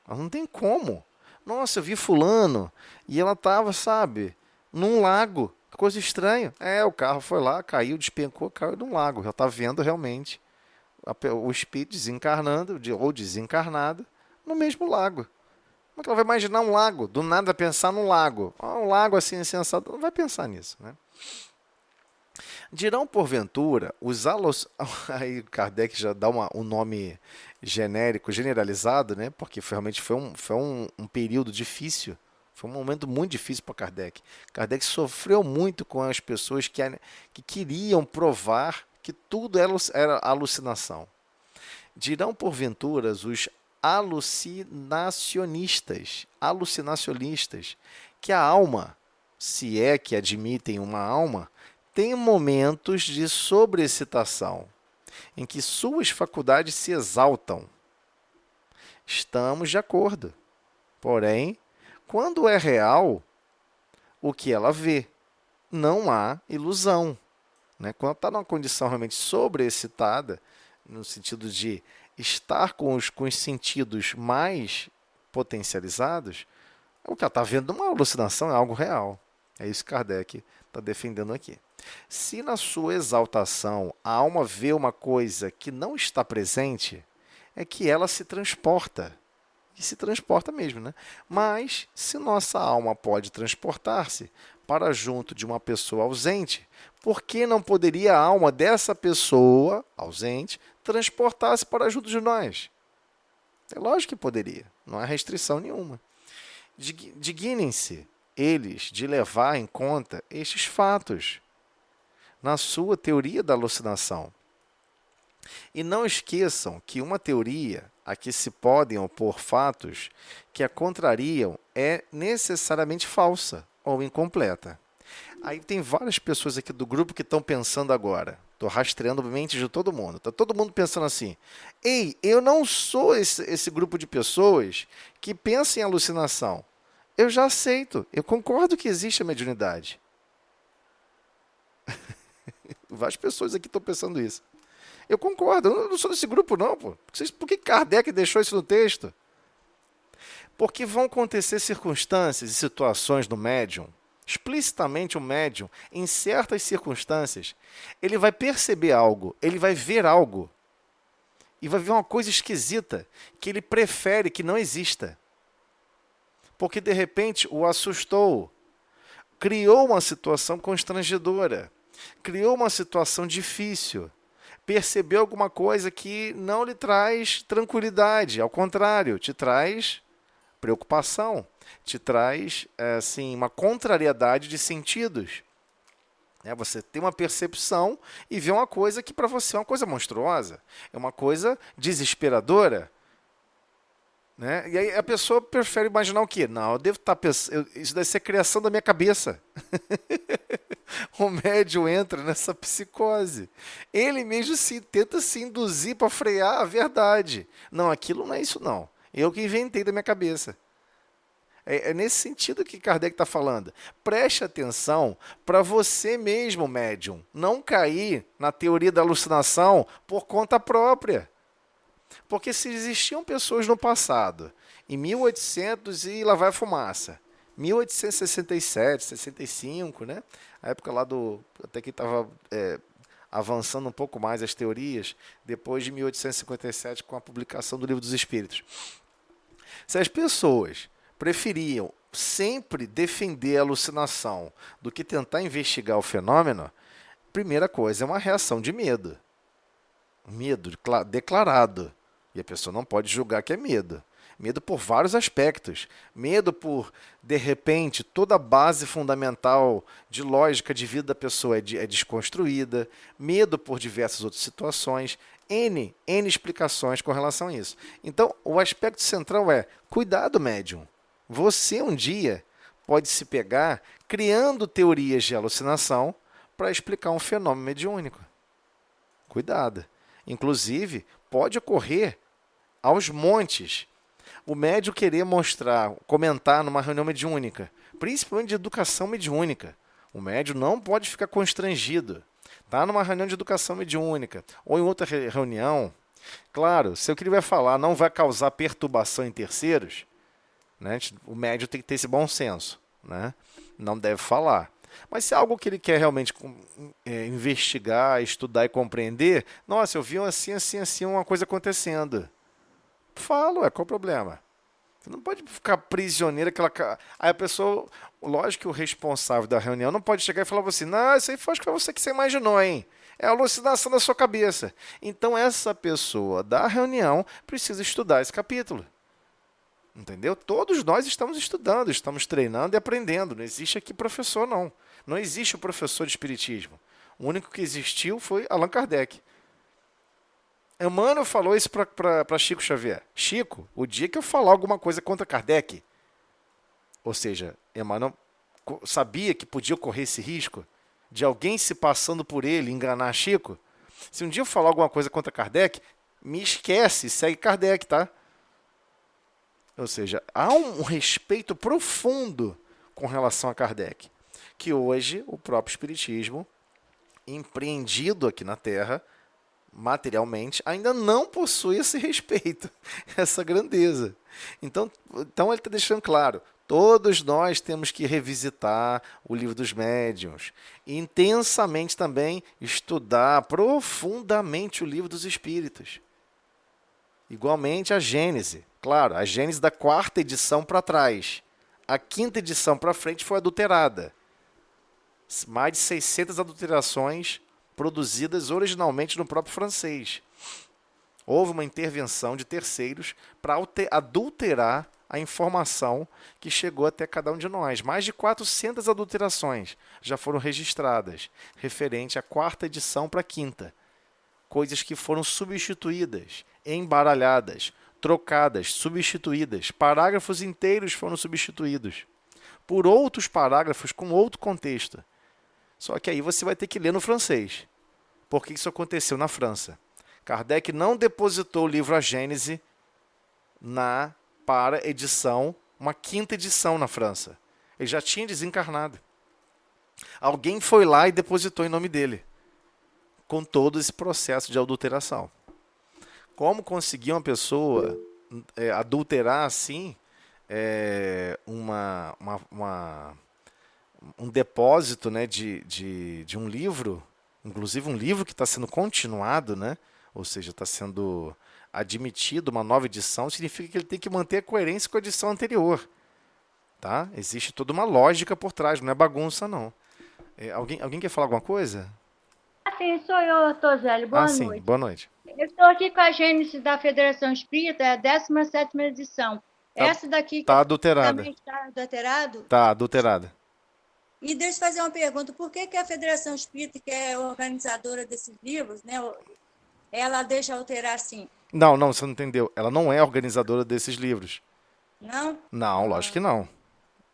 Não tem como. Nossa, eu vi fulano e ela estava, sabe, num lago. Que coisa estranha. O carro foi lá, caiu, despencou, caiu num lago. Ela está vendo realmente o espírito desencarnando ou desencarnado no mesmo lago. Como é que ela vai imaginar um lago? Do nada pensar num lago. Um lago assim, insensado. Não vai pensar nisso, né? Dirão, porventura, os Aí Kardec já dá um nome genérico, generalizado, né? Porque realmente foi um período difícil. Foi um momento muito difícil para Kardec. Kardec sofreu muito com as pessoas que queriam provar que tudo era alucinação. Dirão, porventura, os alucinacionistas, que a alma, se é que admitem uma alma, tem momentos de sobreexcitação, em que suas faculdades se exaltam. Estamos de acordo. Porém, quando é real o que ela vê, não há ilusão, né? Quando está numa condição realmente sobreexcitada, no sentido de estar com os sentidos mais potencializados, o que ela está vendo não é uma alucinação, é algo real. É isso que Kardec está defendendo aqui. Se na sua exaltação a alma vê uma coisa que não está presente, é que ela se transporta. E se transporta mesmo, né? Mas, se nossa alma pode transportar-se para junto de uma pessoa ausente, por que não poderia a alma dessa pessoa ausente transportar-se para junto de nós? É lógico que poderia, não há restrição nenhuma. Dignem-se eles de levar em conta estes fatos na sua teoria da alucinação. E não esqueçam que uma teoria a que se podem opor fatos que a contrariam é necessariamente falsa ou incompleta. Aí tem várias pessoas aqui do grupo que estão pensando agora. Estou rastreando a mente de todo mundo. Está todo mundo pensando assim: ei, eu não sou esse grupo de pessoas que pensa em alucinação. Eu já aceito, eu concordo que existe a mediunidade. Várias pessoas aqui estão pensando isso. Eu concordo, eu não sou desse grupo não, pô. Por que Kardec deixou isso no texto? Porque vão acontecer circunstâncias e situações no médium, explicitamente o médium, em certas circunstâncias, ele vai perceber algo, ele vai ver algo, e vai ver uma coisa esquisita, que ele prefere que não exista. Porque de repente o assustou, criou uma situação constrangedora, criou uma situação difícil, percebeu alguma coisa que não lhe traz tranquilidade, ao contrário, te traz preocupação, te traz assim, uma contrariedade de sentidos. Você tem uma percepção e vê uma coisa que para você é uma coisa monstruosa, é uma coisa desesperadora. Né? E aí a pessoa prefere imaginar o quê? Não, eu devo estar pensando, isso deve ser criação da minha cabeça. O médium entra nessa psicose. Ele mesmo tenta se induzir para frear a verdade. Não, aquilo não é isso não. Eu que inventei da minha cabeça. É nesse sentido que Kardec está falando. Preste atenção para você mesmo, médium, não cair na teoria da alucinação por conta própria. Porque se existiam pessoas no passado, em 1800 e lá vai a fumaça, 1867, 65, né? A época lá do... Até que estava avançando um pouco mais as teorias, depois de 1857, com a publicação do Livro dos Espíritos. Se as pessoas preferiam sempre defender a alucinação do que tentar investigar o fenômeno, primeira coisa é uma reação de medo. Medo declarado. E a pessoa não pode julgar que é medo. Medo por vários aspectos. Medo por, de repente, toda a base fundamental de lógica de vida da pessoa é desconstruída. Medo por diversas outras situações. N explicações com relação a isso. Então, o aspecto central é: cuidado, médium. Você um dia pode se pegar criando teorias de alucinação para explicar um fenômeno mediúnico. Cuidado. Inclusive, pode ocorrer aos montes o médium querer mostrar, comentar numa reunião mediúnica, principalmente de educação mediúnica. O médium não pode ficar constrangido. Está numa reunião de educação mediúnica ou em outra reunião. Claro, se o que ele vai falar não vai causar perturbação em terceiros, né, o médium tem que ter esse bom senso. Né? Não deve falar. Mas se é algo que ele quer realmente investigar, estudar e compreender, nossa, eu vi assim, uma coisa acontecendo. Falo, qual o problema? Você não pode ficar prisioneiro. Aí a pessoa, lógico que o responsável da reunião não pode chegar e falar assim, não, isso aí foi, acho que foi você que você imaginou, hein? É a alucinação da sua cabeça. Então essa pessoa da reunião precisa estudar esse capítulo. Entendeu? Todos nós estamos estudando, estamos treinando e aprendendo. Não existe aqui professor, não. Não existe o professor de espiritismo. O único que existiu foi Allan Kardec. Emmanuel falou isso para Chico Xavier. Chico, o dia que eu falar alguma coisa contra Kardec, ou seja, Emmanuel sabia que podia ocorrer esse risco de alguém se passando por ele enganar Chico. Se um dia eu falar alguma coisa contra Kardec, me esquece, segue Kardec, tá? Ou seja, há um respeito profundo com relação a Kardec, que hoje o próprio Espiritismo, empreendido aqui na Terra, materialmente, ainda não possui esse respeito, essa grandeza. Então ele está deixando claro, todos nós temos que revisitar o Livro dos Médiuns, e intensamente também estudar profundamente o Livro dos Espíritos. Igualmente a Gênese. Claro, a Gênese da 4ª edição para trás. A 5ª edição para frente foi adulterada. Mais de 600 adulterações produzidas originalmente no próprio francês. Houve uma intervenção de terceiros para adulterar a informação que chegou até cada um de nós. Mais de 400 adulterações já foram registradas, referente à 4ª edição para a 5ª. Coisas que foram substituídas, embaralhadas, trocadas, substituídas. Parágrafos inteiros foram substituídos por outros parágrafos com outro contexto. Só que aí você vai ter que ler no francês. Por que isso aconteceu na França? Kardec não depositou o livro A Gênese para edição, uma 5ª edição na França. Ele já tinha desencarnado. Alguém foi lá e depositou em nome dele, com todo esse processo de adulteração. Como conseguir uma pessoa adulterar assim um depósito, né, de um livro, inclusive um livro que está sendo continuado, né? Ou seja, está sendo admitido uma nova edição, significa que ele tem que manter a coerência com a edição anterior. Tá? Existe toda uma lógica por trás, não é bagunça, não. Alguém quer falar alguma coisa? Sim, sou eu, Tosélio. Boa sim, noite. Boa noite. Eu estou aqui com a Gênese da Federação Espírita, é a 17ª edição. Essa daqui está adulterada. Também está adulterado? Está adulterada. E deixa eu fazer uma pergunta. Por que a Federação Espírita, que é organizadora desses livros, né, ela deixa alterar assim? Não, você não entendeu. Ela não é organizadora desses livros. Não? Não, lógico que não.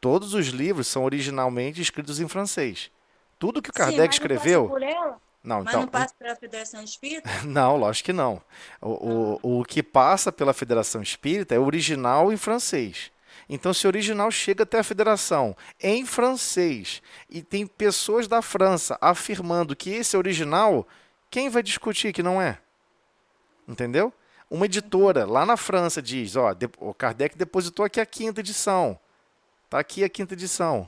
Todos os livros são originalmente escritos em francês. Tudo que o Kardec escreveu... Não passa por ela? Não, mas não passa pela Federação Espírita? Não, lógico que não. O que passa pela Federação Espírita é original em francês. Então, se o original chega até a Federação em francês e tem pessoas da França afirmando que esse é original, quem vai discutir que não é? Entendeu? Uma editora lá na França diz, o Kardec depositou aqui a 5ª edição. Tá aqui a quinta edição.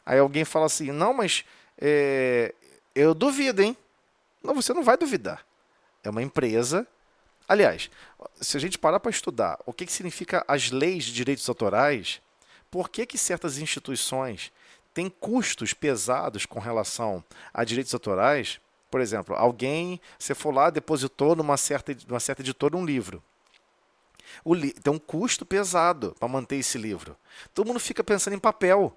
Aí alguém fala assim, não, mas eu duvido, hein? Não, você não vai duvidar. É uma empresa. Aliás, se a gente parar para estudar o que significa as leis de direitos autorais, por que certas instituições têm custos pesados com relação a direitos autorais? Por exemplo, você for lá, depositou numa certa editora um livro. Tem um custo pesado para manter esse livro. Todo mundo fica pensando em papel.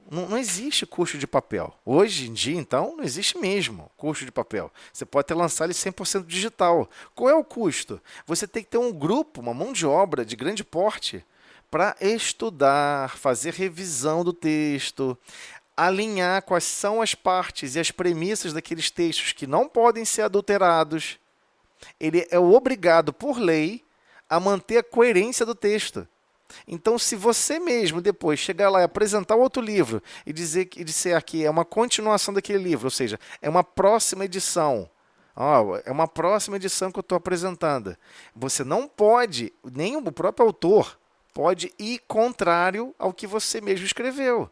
Não existe custo de papel. Hoje em dia, então, não existe mesmo custo de papel. Você pode até lançar ele 100% digital. Qual é o custo? Você tem que ter um grupo, uma mão de obra de grande porte para estudar, fazer revisão do texto, alinhar quais são as partes e as premissas daqueles textos que não podem ser adulterados. Ele é obrigado, por lei, a manter a coerência do texto. Então, se você mesmo depois chegar lá e apresentar outro livro e disser que é uma continuação daquele livro, ou seja, é uma próxima edição, é uma próxima edição que eu estou apresentando, você não pode, nem o próprio autor pode ir contrário ao que você mesmo escreveu.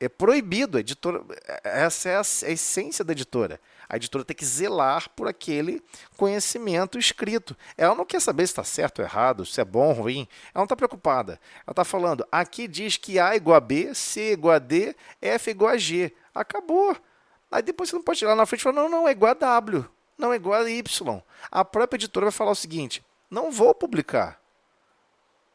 É proibido, a editora, essa é a essência da editora. A editora tem que zelar por aquele conhecimento escrito. Ela não quer saber se está certo ou errado, se é bom ou ruim. Ela não está preocupada. Ela está falando, aqui diz que A igual a B, C igual a D, F igual a G. Acabou. Aí depois você não pode ir lá na frente e falar, não, é igual a W. Não, é igual a Y. A própria editora vai falar o seguinte, não vou publicar.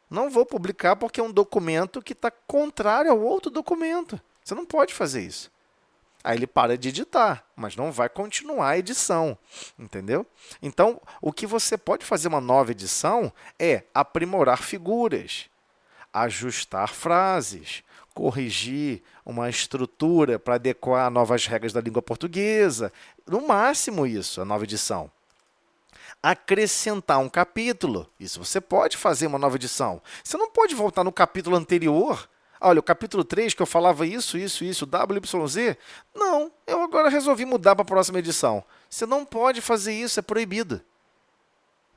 Não vou publicar porque é um documento que está contrário ao outro documento. Você não pode fazer isso. Aí ele para de editar, mas não vai continuar a edição, entendeu? Então, o que você pode fazer uma nova edição é aprimorar figuras, ajustar frases, corrigir uma estrutura para adequar a novas regras da língua portuguesa. No máximo isso, a nova edição. Acrescentar um capítulo. Isso você pode fazer uma nova edição. Você não pode voltar no capítulo anterior. Olha, o capítulo 3, que eu falava isso, W, Y, Z. Não, eu agora resolvi mudar para a próxima edição. Você não pode fazer isso, é proibido.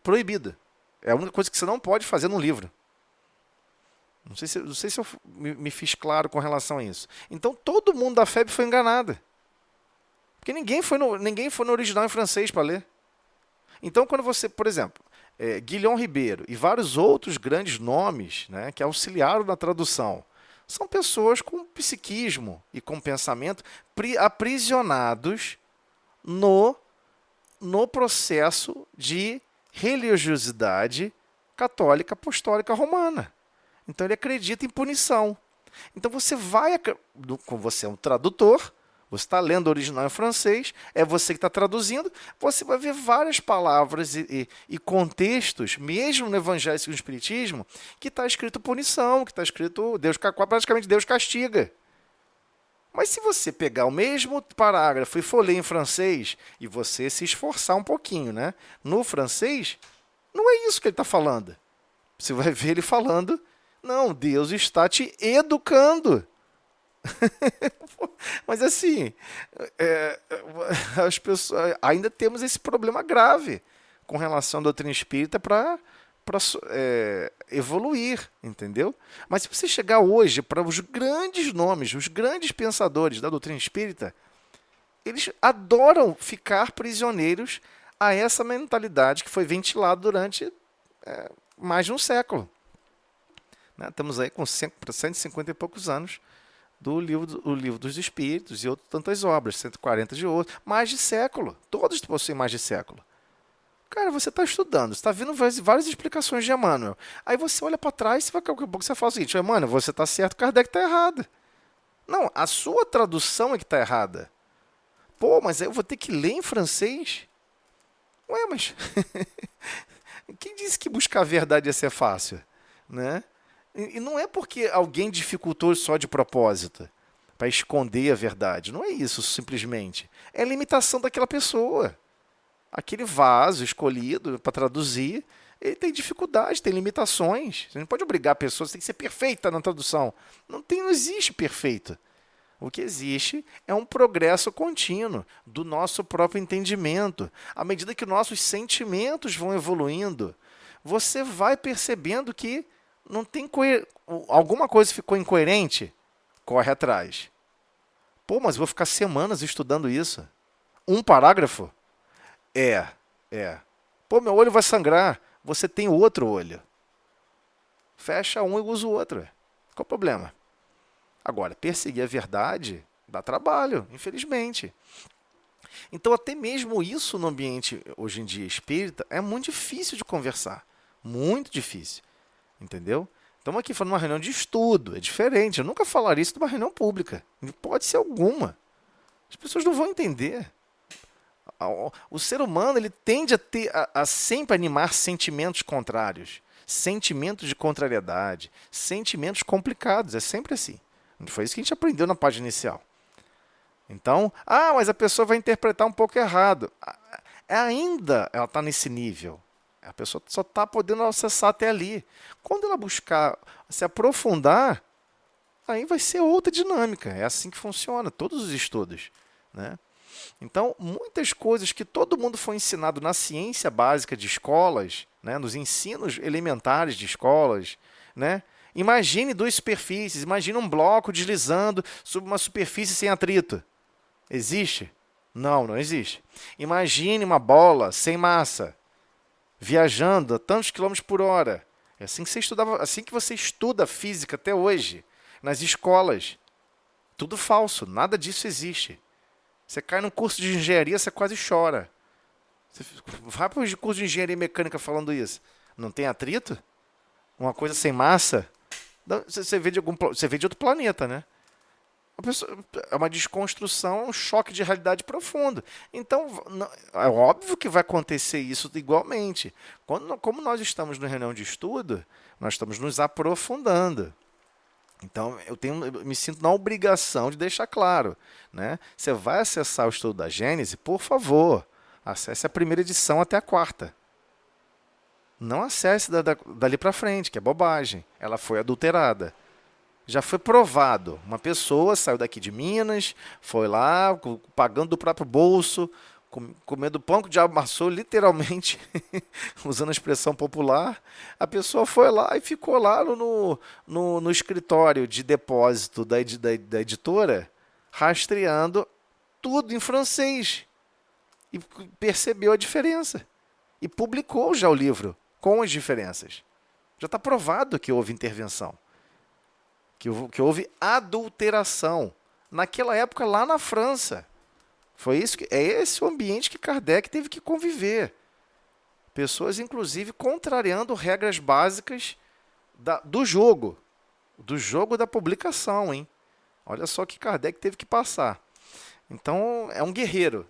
Proibido. É a única coisa que você não pode fazer num livro. Não sei se eu me fiz claro com relação a isso. Então, todo mundo da FEB foi enganado. Porque ninguém foi no original em francês para ler. Então, quando você, por exemplo, Guilhom Ribeiro e vários outros grandes nomes, né, que auxiliaram na tradução, são pessoas com psiquismo e com pensamento aprisionados no processo de religiosidade católica apostólica romana. Então, ele acredita em punição. Então, você é um tradutor, você está lendo o original em francês, é você que está traduzindo, você vai ver várias palavras e contextos, mesmo no Evangelho segundo o Espiritismo, que está escrito punição, que está escrito praticamente Deus castiga. Mas se você pegar o mesmo parágrafo e for ler em francês, e você se esforçar um pouquinho, né? No francês, não é isso que ele está falando. Você vai ver ele falando, não, Deus está te educando. Mas assim, as pessoas, ainda temos esse problema grave com relação à doutrina espírita para evoluir, entendeu? Mas se você chegar hoje para os grandes nomes, os grandes pensadores da doutrina espírita, eles adoram ficar prisioneiros a essa mentalidade que foi ventilada durante mais de um século. Né? Estamos aí com 150 e poucos anos do livro dos Espíritos e tantas obras, 140 de outros, mais de século. Todos possuem mais de século. Cara, você está estudando, você está vendo várias explicações de Emmanuel. Aí você olha para trás e daqui a pouco você fala o seguinte, Emmanuel, você está certo, Kardec está errado. Não, a sua tradução é que está errada. Pô, mas eu vou ter que ler em francês? Ué, mas quem disse que buscar a verdade ia ser fácil? Né? E não é porque alguém dificultou só de propósito, para esconder a verdade. Não é isso, simplesmente. É a limitação daquela pessoa. Aquele vaso escolhido para traduzir, ele tem dificuldade, tem limitações. Você não pode obrigar a pessoa, você tem que ser perfeita na tradução. Não existe perfeito. O que existe é um progresso contínuo do nosso próprio entendimento. À medida que nossos sentimentos vão evoluindo, você vai percebendo que Não tem alguma coisa ficou incoerente? Corre atrás. Pô, mas vou ficar semanas estudando isso. Um parágrafo? É. Pô, meu olho vai sangrar. Você tem o outro olho. Fecha um e usa o outro. Qual o problema? Agora, perseguir a verdade dá trabalho, infelizmente. Então, até mesmo isso no ambiente, hoje em dia, espírita, é muito difícil de conversar. Muito difícil. Entendeu? Estamos aqui falando de uma reunião de estudo. É diferente. Eu nunca falaria isso numa reunião pública. Pode ser alguma. As pessoas não vão entender. O ser humano ele tende a sempre animar sentimentos contrários. Sentimentos de contrariedade. Sentimentos complicados. É sempre assim. Foi isso que a gente aprendeu na página inicial. Então, mas a pessoa vai interpretar um pouco errado. Ainda ela está nesse nível. A pessoa só está podendo acessar até ali. Quando ela buscar se aprofundar, aí vai ser outra dinâmica. É assim que funciona, todos os estudos. Né? Então, muitas coisas que todo mundo foi ensinado na ciência básica de escolas, né? Nos ensinos elementares de escolas, né? Imagine duas superfícies, imagine um bloco deslizando sobre uma superfície sem atrito. Existe? Não existe. Imagine uma bola sem massa, viajando a tantos quilômetros por hora. É assim que você estudava, assim que você estuda física até hoje, nas escolas. Tudo falso, nada disso existe. Você cai num curso de engenharia, você quase chora. Você vai para o curso de engenharia mecânica falando isso. Não tem atrito? Uma coisa sem massa? Você vê de outro planeta, né? É uma desconstrução, um choque de realidade profundo. Então, é óbvio que vai acontecer isso igualmente. Como nós estamos na reunião de estudo, nós estamos nos aprofundando. Então, eu me sinto na obrigação de deixar claro. Né? Você vai acessar o estudo da Gênese, por favor, acesse a primeira edição até a quarta. Não acesse dali para frente, que é bobagem. Ela foi adulterada. Já foi provado. Uma pessoa saiu daqui de Minas, foi lá, pagando do próprio bolso, comendo pão que o diabo amassou, literalmente, usando a expressão popular. A pessoa foi lá e ficou lá no escritório de depósito da editora, rastreando tudo em francês. E percebeu a diferença. E publicou já o livro com as diferenças. Já está provado que houve intervenção. Que houve adulteração. Naquela época, lá na França. É esse o ambiente que Kardec teve que conviver. Pessoas, inclusive, contrariando regras básicas do jogo. Do jogo da publicação, hein? Olha só que Kardec teve que passar. Então, é um guerreiro.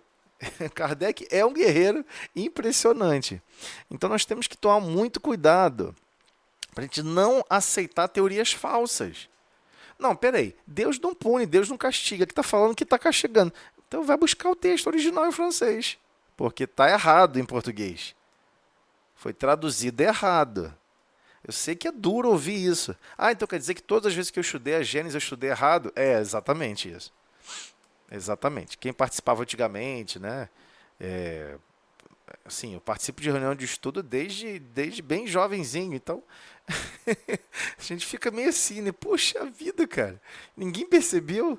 Kardec é um guerreiro impressionante. Então, nós temos que tomar muito cuidado para a gente não aceitar teorias falsas. Não, peraí, Deus não pune, Deus não castiga, que está falando que está castigando. Então vai buscar o texto original em francês, porque está errado em português. Foi traduzido errado. Eu sei que é duro ouvir isso. Então quer dizer que todas as vezes que eu estudei a Gênesis eu estudei errado? É exatamente isso. Exatamente. Quem participava antigamente, né? Assim, eu participo de reunião de estudo desde bem jovenzinho, então a gente fica meio assim, né? Poxa vida, cara, ninguém percebeu,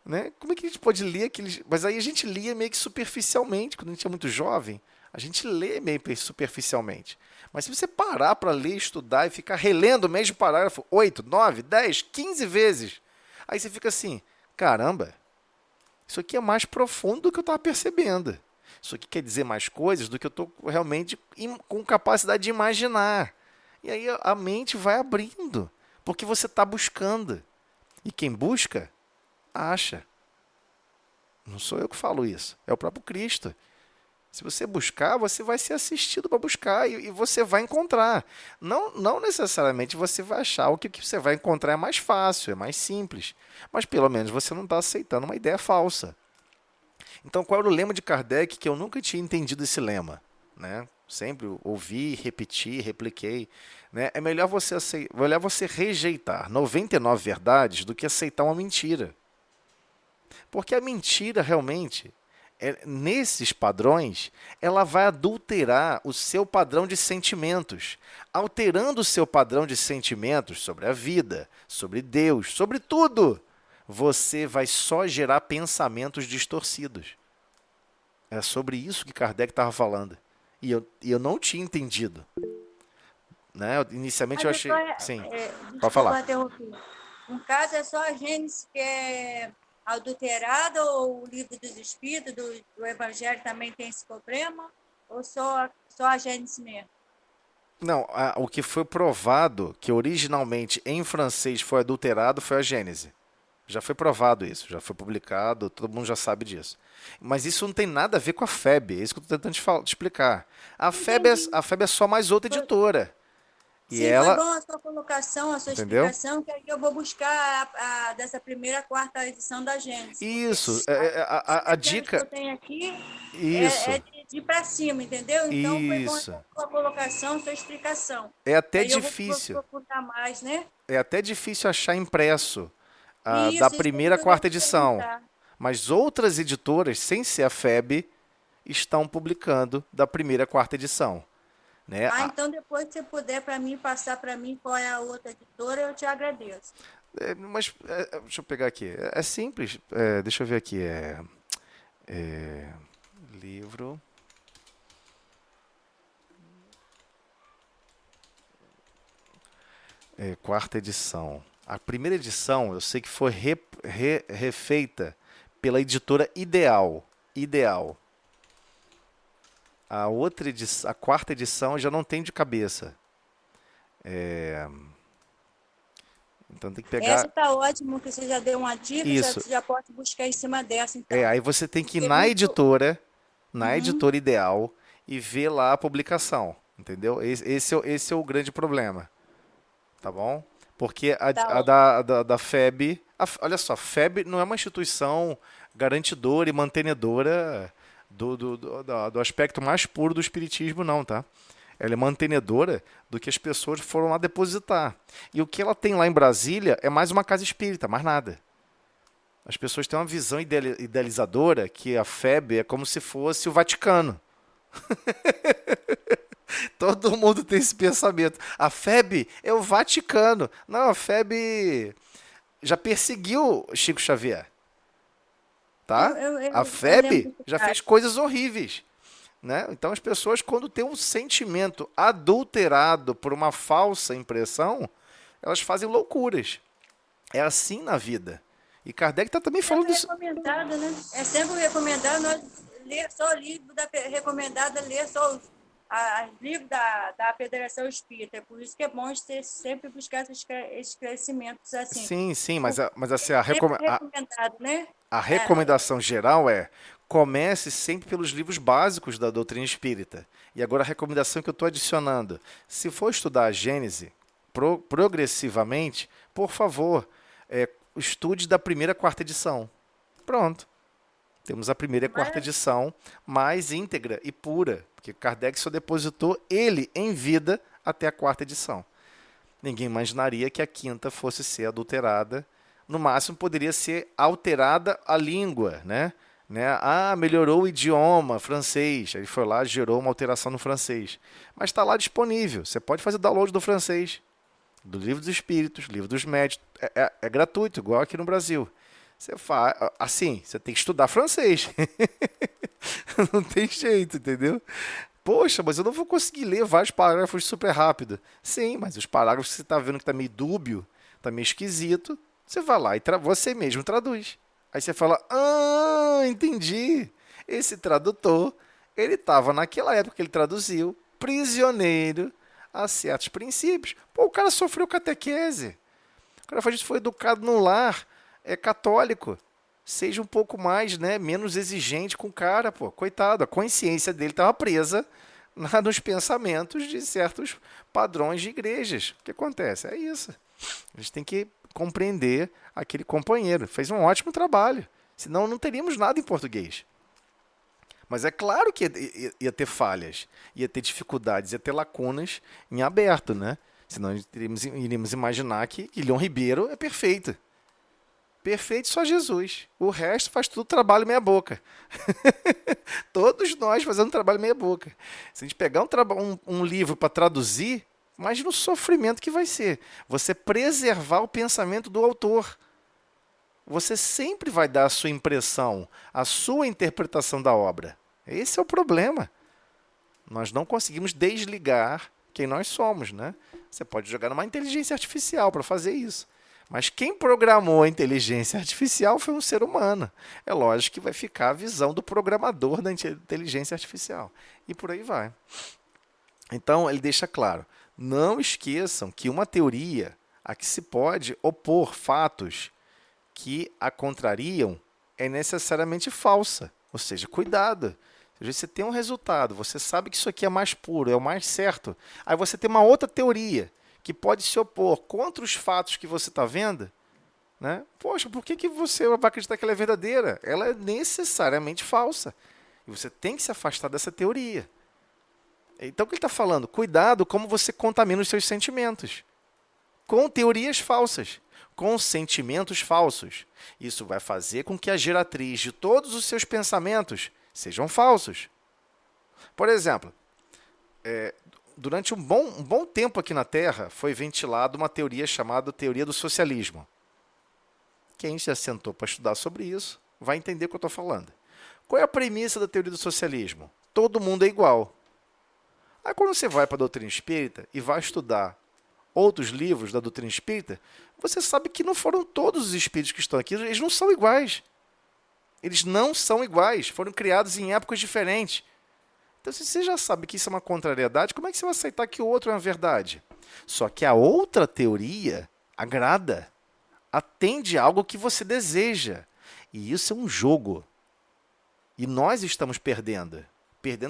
né? Como é que a gente pode ler aqueles... Mas aí a gente lia meio que superficialmente, quando a gente é muito jovem, a gente lê meio superficialmente. Mas se você parar para ler, estudar e ficar relendo o mesmo parágrafo 8, 9, 10, 15 vezes, aí você fica assim, caramba, isso aqui é mais profundo do que eu estava percebendo. Isso aqui quer dizer mais coisas do que eu estou realmente com capacidade de imaginar. E aí a mente vai abrindo, porque você está buscando. E quem busca, acha. Não sou eu que falo isso, é o próprio Cristo. Se você buscar, você vai ser assistido para buscar e você vai encontrar. Não necessariamente você vai achar o que você vai encontrar é mais fácil, é mais simples. Mas pelo menos você não está aceitando uma ideia falsa. Então, qual era o lema de Kardec, que eu nunca tinha entendido esse lema? Né? Sempre ouvi, repeti, repliquei. Né? É melhor você rejeitar 99 verdades do que aceitar uma mentira. Porque a mentira, realmente, nesses padrões, ela vai adulterar o seu padrão de sentimentos. Alterando o seu padrão de sentimentos sobre a vida, sobre Deus, sobre tudo, você vai só gerar pensamentos distorcidos. É sobre isso que Kardec estava falando. E eu não tinha entendido. Né? Inicialmente eu Mas é achei. só, Sim, pode desculpa falar. interromper. No caso, é só a Gênesis que é adulterada, ou o livro dos Espíritos, do Evangelho também tem esse problema? Ou só a Gênesis mesmo? Não, o que foi provado que originalmente em francês foi adulterado foi a Gênese. Já foi provado isso, já foi publicado, todo mundo já sabe disso. Mas isso não tem nada a ver com a FEB, é isso que eu estou tentando te explicar. Entendi. A FEB é só mais outra Foi- editora. E Sim, foi ela, bom a sua colocação, a sua entendeu? explicação, que aí eu vou buscar dessa primeira, quarta edição da Gênesis, porque Isso, as a referências que dica, eu tenho aqui é isso, de ir para cima, entendeu? Então, foi bom isso. essa sua colocação, sua explicação. É até Aí eu vou difícil, procurar mais, né? é até difícil achar impresso da Isso que primeira à eu ia quarta te edição. perguntar. Mas outras editoras, sem ser a FEB, estão publicando da primeira à quarta edição. Né? Então depois, se você puder para mim, passar para mim qual é a outra editora, eu te agradeço. Mas deixa eu pegar aqui. É simples. Deixa eu ver aqui. Livro. Quarta edição. A primeira edição eu sei que foi refeita pela editora Ideal. Ideal. A quarta edição eu já não tenho de cabeça. Então tem que Essa pegar. está ótimo, que você já deu uma dica, Isso. já pode buscar em cima dessa, então. Aí você tem que ir Porque muito. na Uhum, editora Ideal e ver lá a publicação. Entendeu? Esse é o grande problema. Tá bom? Porque tá a ótimo. da FEB, olha só, FEB não é uma instituição garantidora e mantenedora do aspecto mais puro do espiritismo, não, tá? Ela é mantenedora do que as pessoas foram lá depositar. E o que ela tem lá em Brasília é mais uma casa espírita, mais nada. As pessoas têm uma visão idealizadora que a FEB é como se fosse o Vaticano. Todo mundo tem esse pensamento. A FEB é o Vaticano. Não, a FEB já perseguiu Chico Xavier, Eu, tá? eu, A eu lembro FEB desse já fez caso. coisas horríveis, né? Então as pessoas, quando têm um sentimento adulterado por uma falsa impressão, elas fazem loucuras. É assim na vida. E Kardec está também falando Sempre disso. recomendado, né? É sempre recomendado nós ler só o livro recomendado, ler só os livros da Federação Espírita. É por isso que é bom você sempre buscar esses esclarecimentos assim. Sim, sim, O- mas assim, Sempre recomendado, né? a É, recomendação geral é: comece sempre pelos livros básicos da doutrina espírita. E agora a recomendação que eu estou adicionando: se for estudar a Gênese progressivamente, por favor, estude da primeira à quarta edição. Pronto. Temos a primeira e a quarta mas edição mais íntegra e pura, porque Kardec só depositou ele em vida até a quarta edição. Ninguém imaginaria que a quinta fosse ser adulterada. No máximo, poderia ser alterada a língua, né? Melhorou o idioma francês. Ele foi lá, gerou uma alteração no francês. Mas está lá disponível. Você pode fazer download do francês, do Livro dos Espíritos, Livro dos Médios. É gratuito, igual aqui no Brasil. Você faz assim, você tem que estudar francês. Não tem jeito, entendeu? Poxa, mas eu não vou conseguir ler vários parágrafos super rápido. Sim, mas os parágrafos que você está vendo que está meio dúbio, está meio esquisito, você vai lá e você mesmo traduz. Aí você fala, entendi. Esse tradutor, ele estava naquela época que ele traduziu, prisioneiro a certos princípios. Pô, o cara sofreu catequese. O cara foi educado num lar católico. Seja um pouco mais, né, menos exigente com o cara, pô. Coitado, a consciência dele estava presa nos pensamentos de certos padrões de igrejas. O que acontece? É isso. A gente tem que compreender aquele companheiro. Fez um ótimo trabalho. Senão não teríamos nada em português. Mas é claro que ia ter falhas, ia ter dificuldades, ia ter lacunas em aberto, né? Senão iríamos imaginar que Guilhom Ribeiro é perfeito. Perfeito só Jesus. O resto faz tudo trabalho meia boca. Todos nós fazendo trabalho meia boca. Se a gente pegar um livro para traduzir, imagina o sofrimento que vai ser. Você preservar o pensamento do autor. Você sempre vai dar a sua impressão, a sua interpretação da obra. Esse é o problema. Nós não conseguimos desligar quem nós somos, né? Você pode jogar numa inteligência artificial para fazer isso. Mas quem programou a inteligência artificial foi um ser humano. É lógico que vai ficar a visão do programador da inteligência artificial. E por aí vai. Então, ele deixa claro, não esqueçam que uma teoria a que se pode opor fatos que a contrariam é necessariamente falsa. Ou seja, cuidado. Às vezes você tem um resultado, você sabe que isso aqui é mais puro, é o mais certo. Aí você tem uma outra teoria que pode se opor contra os fatos que você está vendo, né? Poxa, por que você vai acreditar que ela é verdadeira? Ela é necessariamente falsa. E você tem que se afastar dessa teoria. Então, o que ele está falando? Cuidado como você contamina os seus sentimentos. Com teorias falsas, com sentimentos falsos. Isso vai fazer com que a geratriz de todos os seus pensamentos sejam falsos. Por exemplo, durante um bom tempo aqui na Terra, foi ventilada uma teoria chamada teoria do socialismo. Quem já sentou para estudar sobre isso vai entender o que eu estou falando. Qual é a premissa da teoria do socialismo? Todo mundo é igual. Aí quando você vai para a doutrina espírita e vai estudar outros livros da doutrina espírita, você sabe que não foram todos os espíritos que estão aqui, eles não são iguais. Eles não são iguais, foram criados em épocas diferentes. Então, se você já sabe que isso é uma contrariedade, como é que você vai aceitar que o outro é uma verdade? Só que a outra teoria agrada, atende a algo que você deseja. E isso é um jogo. E nós estamos perdendo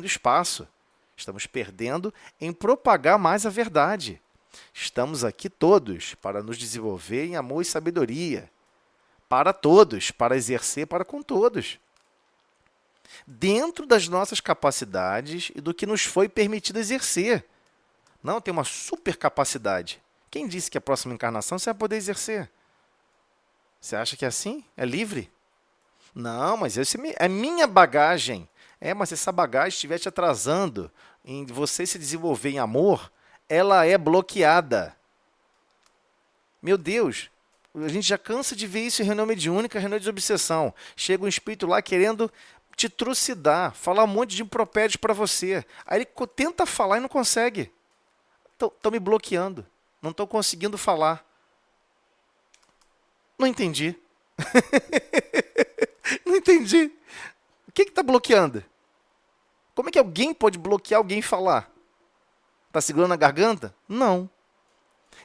espaço. Estamos perdendo em propagar mais a verdade. Estamos aqui todos para nos desenvolver em amor e sabedoria. Para todos, para exercer para com todos. Dentro das nossas capacidades e do que nos foi permitido exercer. Não, tem uma super capacidade. Quem disse que a próxima encarnação você vai poder exercer? Você acha que é assim? É livre? Não, mas esse é minha bagagem. Mas se essa bagagem estiver te atrasando em você se desenvolver em amor, ela é bloqueada. Meu Deus, a gente já cansa de ver isso em reunião mediúnica, reunião de obsessão. Chega um espírito lá querendo te trucidar, falar um monte de impropérios para você. Aí ele tenta falar e não consegue. Estão me bloqueando. Não estou conseguindo falar. Não entendi. Não entendi. O que está bloqueando? Como é que alguém pode bloquear alguém falar? Está segurando a garganta? Não.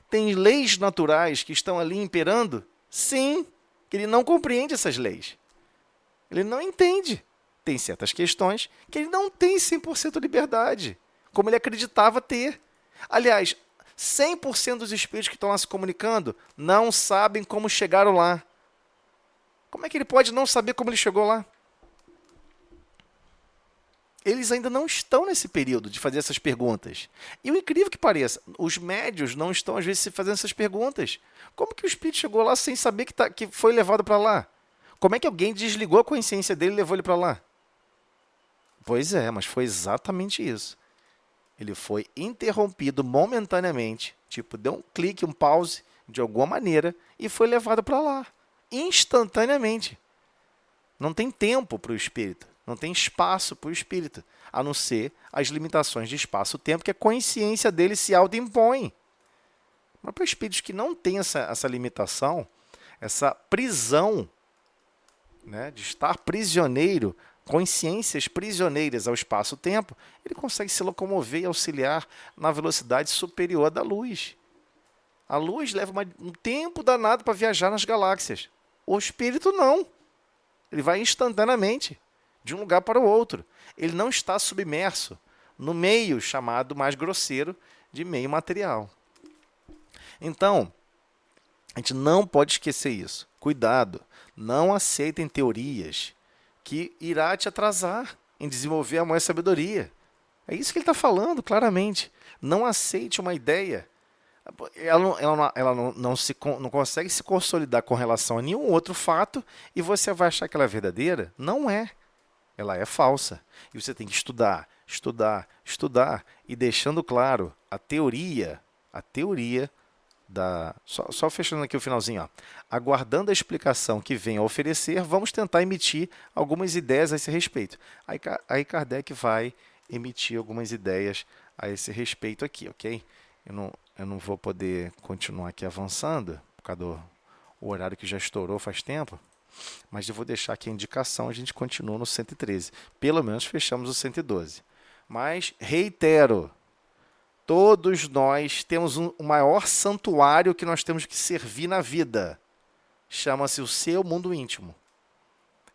Tem leis naturais que estão ali imperando? Sim. Ele não compreende essas leis. Ele não entende. Tem certas questões que ele não tem 100% de liberdade, como ele acreditava ter. Aliás, 100% dos espíritos que estão lá se comunicando não sabem como chegaram lá. Como é que ele pode não saber como ele chegou lá? Eles ainda não estão nesse período de fazer essas perguntas. E o incrível que pareça, os médios não estão, às vezes, fazendo essas perguntas. Como que o espírito chegou lá sem saber que foi levado para lá? Como é que alguém desligou a consciência dele e levou ele para lá? Pois é, mas foi exatamente isso. Ele foi interrompido momentaneamente, tipo, deu um clique, um pause, de alguma maneira, e foi levado para lá, instantaneamente. Não tem tempo para o espírito, não tem espaço para o espírito, a não ser as limitações de espaço-tempo que a consciência dele se autoimpõe. Mas para espíritos que não têm essa limitação, essa prisão, né, de estar prisioneiro, consciências prisioneiras ao espaço-tempo, ele consegue se locomover e auxiliar na velocidade superior da luz. A luz leva um tempo danado para viajar nas galáxias. O espírito não. Ele vai instantaneamente, de um lugar para o outro. Ele não está submerso no meio chamado mais grosseiro de meio material. Então, a gente não pode esquecer isso. Cuidado, não aceitem teorias que irá te atrasar em desenvolver amor e sabedoria. É isso que ele está falando, claramente. Não aceite uma ideia Não consegue se consolidar com relação a nenhum outro fato e você vai achar que ela é verdadeira? Não é. Ela é falsa. E você tem que estudar, estudar, estudar e deixando claro a teoria só fechando aqui o finalzinho, ó. Aguardando a explicação que venha a oferecer, vamos tentar emitir algumas ideias a esse respeito. Aí Kardec vai emitir algumas ideias a esse respeito aqui, ok? Eu não vou poder continuar aqui avançando, por causa do horário que já estourou faz tempo, mas eu vou deixar aqui a indicação, a gente continua no 113. Pelo menos fechamos o 112. Mas, reitero, todos nós temos o maior santuário que nós temos que servir na vida. Chama-se o seu mundo íntimo.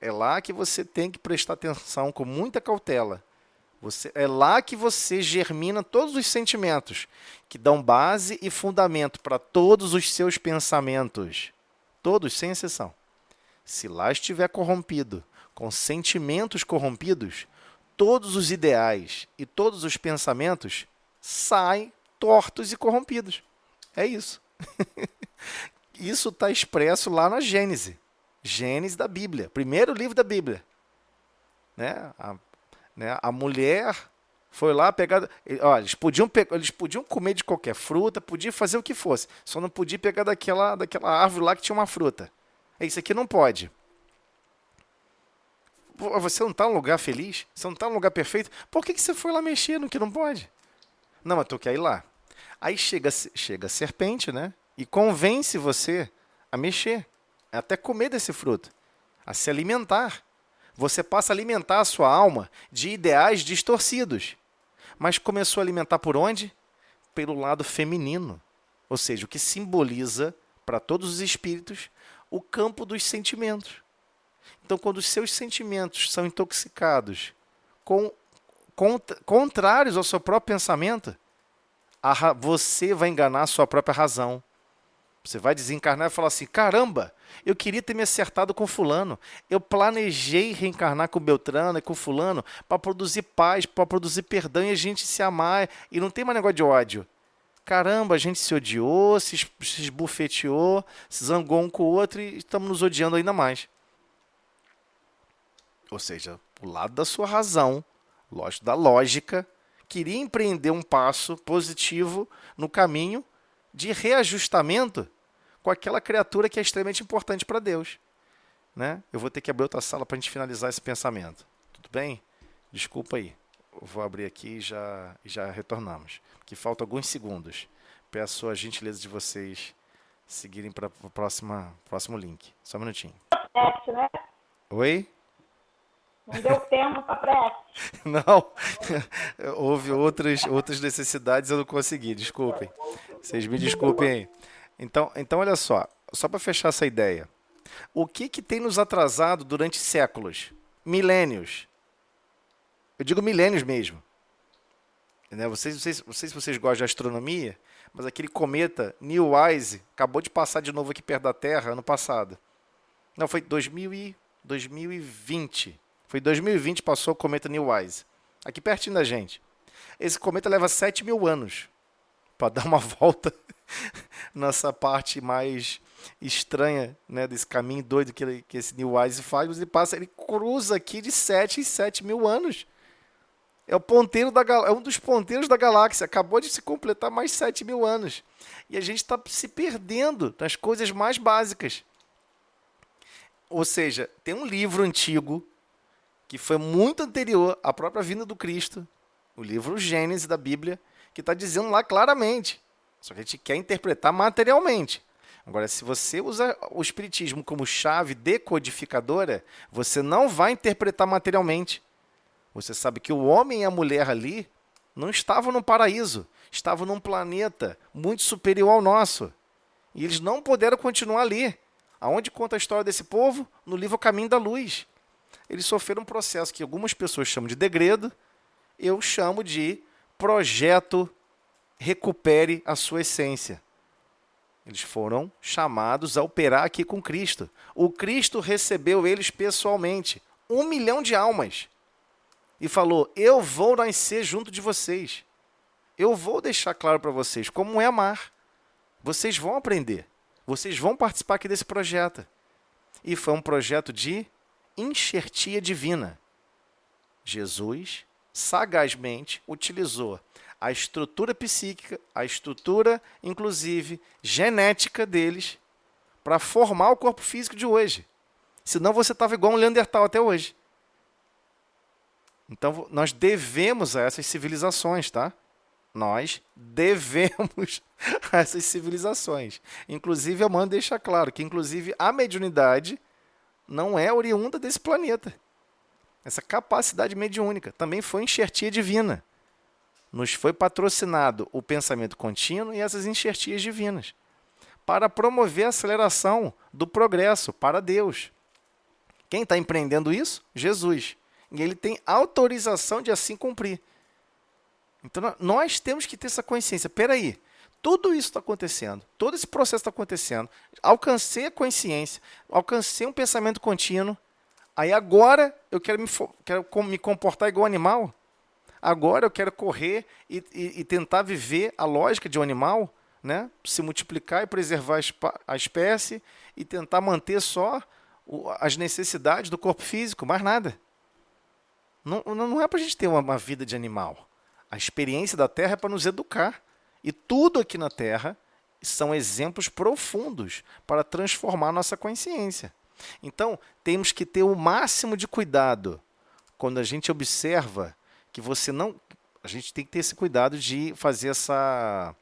É lá que você tem que prestar atenção com muita cautela. É lá que você germina todos os sentimentos que dão base e fundamento para todos os seus pensamentos. Todos, sem exceção. Se lá estiver corrompido, com sentimentos corrompidos, todos os ideais e todos os pensamentos saem tortos e corrompidos. É isso. Isso está expresso lá na Gênese. Gênese da Bíblia. Primeiro livro da Bíblia. A mulher foi lá pegar... Olha, eles podiam comer de qualquer fruta, podiam fazer o que fosse. Só não podia pegar daquela árvore lá que tinha uma fruta. Isso aqui não pode. Você não está num lugar feliz? Você não está num lugar perfeito? Por que você foi lá mexer no que não pode? Não, mas tu quer ir lá. Aí chega a serpente, né? E convence você a mexer, a até comer desse fruto, a se alimentar. Você passa a alimentar a sua alma de ideais distorcidos. Mas começou a alimentar por onde? Pelo lado feminino. Ou seja, o que simboliza, para todos os espíritos, o campo dos sentimentos. Então, quando os seus sentimentos são intoxicados contrários ao seu próprio pensamento, você vai enganar a sua própria razão. Você vai desencarnar e falar assim, caramba, eu queria ter me acertado com fulano. Eu planejei reencarnar com Beltrano e com fulano para produzir paz, para produzir perdão e a gente se amar. E não tem mais negócio de ódio. Caramba, a gente se odiou, se esbufeteou, se zangou um com o outro e estamos nos odiando ainda mais. Ou seja, o lado da sua razão, lógico, da lógica, queria empreender um passo positivo no caminho de reajustamento com aquela criatura que é extremamente importante para Deus. Né? Eu vou ter que abrir outra sala para a gente finalizar esse pensamento. Tudo bem? Desculpa aí. Eu vou abrir aqui e já retornamos. Que faltam alguns segundos. Peço a gentileza de vocês seguirem para o próximo link. Só um minutinho. Prece, né? Oi? Não deu tempo para prece? Não. Houve outras necessidades, eu não consegui. Desculpem. Vocês me desculpem aí. Então olha só para fechar essa ideia. O que tem nos atrasado durante séculos? Milênios. Eu digo milênios mesmo. Né? Não sei se vocês gostam de astronomia, mas aquele cometa Neowise acabou de passar de novo aqui perto da Terra ano passado. Não, foi 2020. Foi 2020 passou o cometa Neowise. Aqui pertinho da gente. Esse cometa leva 7.000 anos para dar uma volta nessa parte mais estranha, né, desse caminho doido que esse Neowise faz. Ele cruza aqui de 7 em 7.000 anos. É um dos ponteiros da galáxia. Acabou de se completar mais 7.000 anos. E a gente está se perdendo nas coisas mais básicas. Ou seja, tem um livro antigo que foi muito anterior à própria vinda do Cristo, o livro Gênesis da Bíblia, que está dizendo lá claramente. Só que a gente quer interpretar materialmente. Agora, se você usa o Espiritismo como chave decodificadora, você não vai interpretar materialmente. Você sabe que o homem e a mulher ali não estavam no paraíso, estavam num planeta muito superior ao nosso. E eles não puderam continuar ali. Aonde conta a história desse povo? No livro Caminho da Luz. Eles sofreram um processo que algumas pessoas chamam de degredo, eu chamo de projeto recupere a sua essência. Eles foram chamados a operar aqui com Cristo. O Cristo recebeu eles pessoalmente, 1 milhão de almas. E falou, eu vou nascer junto de vocês. Eu vou deixar claro para vocês como é amar. Vocês vão aprender. Vocês vão participar aqui desse projeto. E foi um projeto de enxertia divina. Jesus sagazmente utilizou a estrutura psíquica, a estrutura, inclusive, genética deles para formar o corpo físico de hoje. Senão você estava igual um Neandertal até hoje. Então, nós devemos a essas civilizações, tá? Nós devemos a essas civilizações. Inclusive, eu mando deixar claro que, inclusive, a mediunidade não é oriunda desse planeta. Essa capacidade mediúnica também foi enxertia divina. Nos foi patrocinado o pensamento contínuo e essas enxertias divinas para promover a aceleração do progresso para Deus. Quem está empreendendo isso? Jesus. E ele tem autorização de assim cumprir. Então, nós temos que ter essa consciência. Espera aí, tudo isso está acontecendo, todo esse processo está acontecendo, alcancei a consciência, alcancei um pensamento contínuo, aí agora eu quero me comportar igual animal? Agora eu quero correr e tentar viver a lógica de um animal, né? Se multiplicar e preservar a espécie e tentar manter só as necessidades do corpo físico, mais nada. Não é para a gente ter uma vida de animal. A experiência da Terra é para nos educar. E tudo aqui na Terra são exemplos profundos para transformar nossa consciência. Então, temos que ter o máximo de cuidado quando a gente observa que você não... A gente tem que ter esse cuidado de fazer essa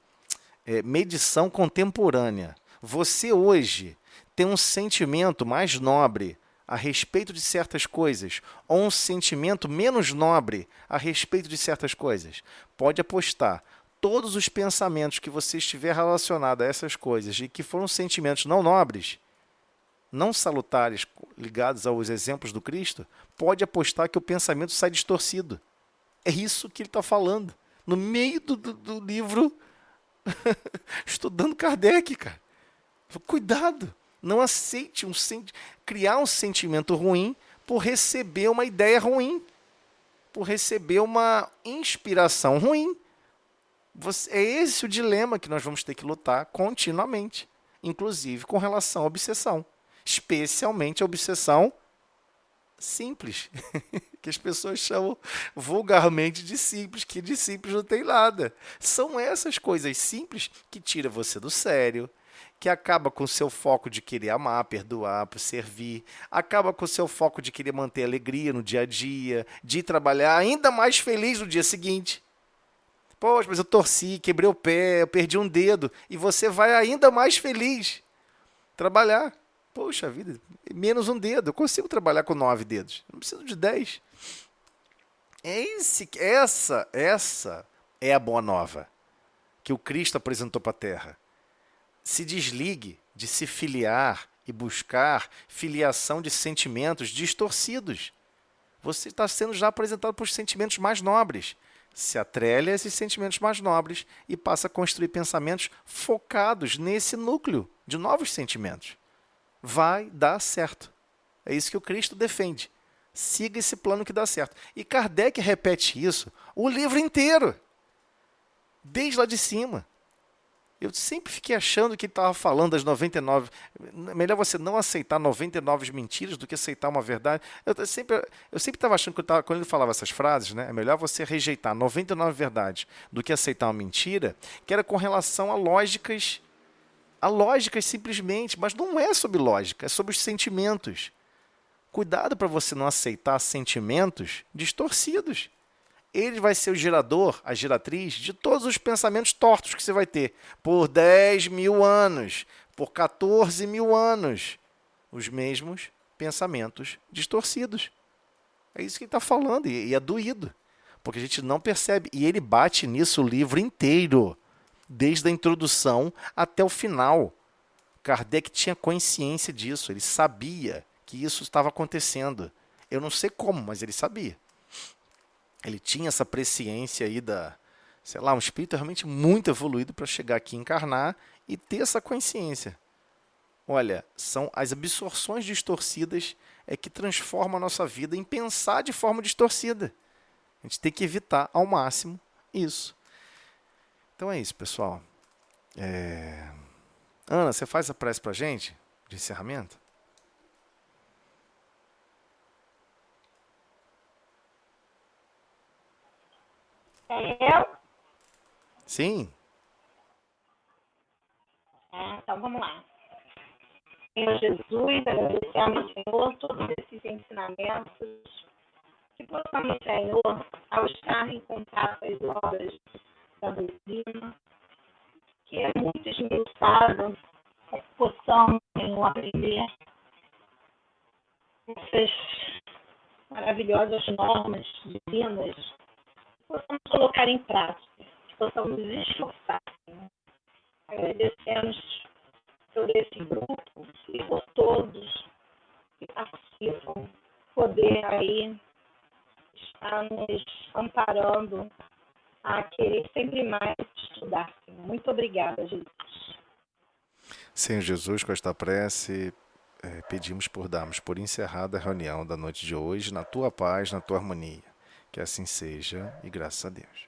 medição contemporânea. Você hoje tem um sentimento mais nobre a respeito de certas coisas, ou um sentimento menos nobre a respeito de certas coisas. Pode apostar, todos os pensamentos que você estiver relacionado a essas coisas e que foram sentimentos não nobres, não salutares, ligados aos exemplos do Cristo, pode apostar que o pensamento sai distorcido. É isso que ele está falando, no meio do livro, estudando Kardec, cara. Cuidado, não aceite criar um sentimento ruim por receber uma ideia ruim, por receber uma inspiração ruim. É esse o dilema que nós vamos ter que lutar continuamente, inclusive com relação à obsessão, especialmente a obsessão simples, que as pessoas chamam vulgarmente de simples, que de simples não tem nada. São essas coisas simples que tiram você do sério, que acaba com o seu foco de querer amar, perdoar, servir, acaba com o seu foco de querer manter alegria no dia a dia, de trabalhar ainda mais feliz no dia seguinte. Poxa, mas eu torci, quebrei o pé, eu perdi um dedo, e você vai ainda mais feliz trabalhar. Poxa vida, menos um dedo, eu consigo trabalhar com 9 dedos, não preciso de 10. Essa é a boa nova que o Cristo apresentou para a Terra. Se desligue de se filiar e buscar filiação de sentimentos distorcidos. Você está sendo já apresentado por sentimentos mais nobres. Se atrelha a esses sentimentos mais nobres e passa a construir pensamentos focados nesse núcleo de novos sentimentos. Vai dar certo. É isso que o Cristo defende. Siga esse plano que dá certo. E Kardec repete isso o livro inteiro, desde lá de cima. Eu sempre fiquei achando que ele estava falando das 99... Melhor você não aceitar 99 mentiras do que aceitar uma verdade. Eu sempre estava achando que quando ele falava essas frases, né, é melhor você rejeitar 99 verdades do que aceitar uma mentira, que era com relação a lógicas simplesmente, mas não é sobre lógica, é sobre os sentimentos. Cuidado para você não aceitar sentimentos distorcidos. Ele vai ser o gerador, a geratriz de todos os pensamentos tortos que você vai ter por 10 mil anos, por 14 mil anos. Os mesmos pensamentos distorcidos. É isso que ele está falando, e é doído, porque a gente não percebe. E ele bate nisso o livro inteiro, desde a introdução até o final. Kardec tinha consciência disso, ele sabia que isso estava acontecendo. Eu não sei como, mas ele sabia. Ele tinha essa presciência aí um espírito realmente muito evoluído para chegar aqui e encarnar e ter essa consciência. Olha, são as absorções distorcidas que transformam a nossa vida em pensar de forma distorcida. A gente tem que evitar ao máximo isso. Então é isso, pessoal. Ana, você faz a prece pra gente? De encerramento? Eu? Sim? Então vamos lá. Senhor Jesus, agradecemos, Senhor, todos esses ensinamentos, que possamos, Senhor, ao estar em contato com as obras da doutrina, que é muito esmiuçado, que possamos, Senhor, aprender essas maravilhosas normas divinas, que possamos colocar em prática, que possamos nos esforçar, Senhor. Agradecemos por esse grupo e por todos que participam, poder aí estar nos amparando a querer sempre mais estudar. Muito obrigada, Jesus. Senhor Jesus, com esta prece, pedimos por darmos por encerrada a reunião da noite de hoje, na tua paz, na tua harmonia. Que assim seja, e graças a Deus.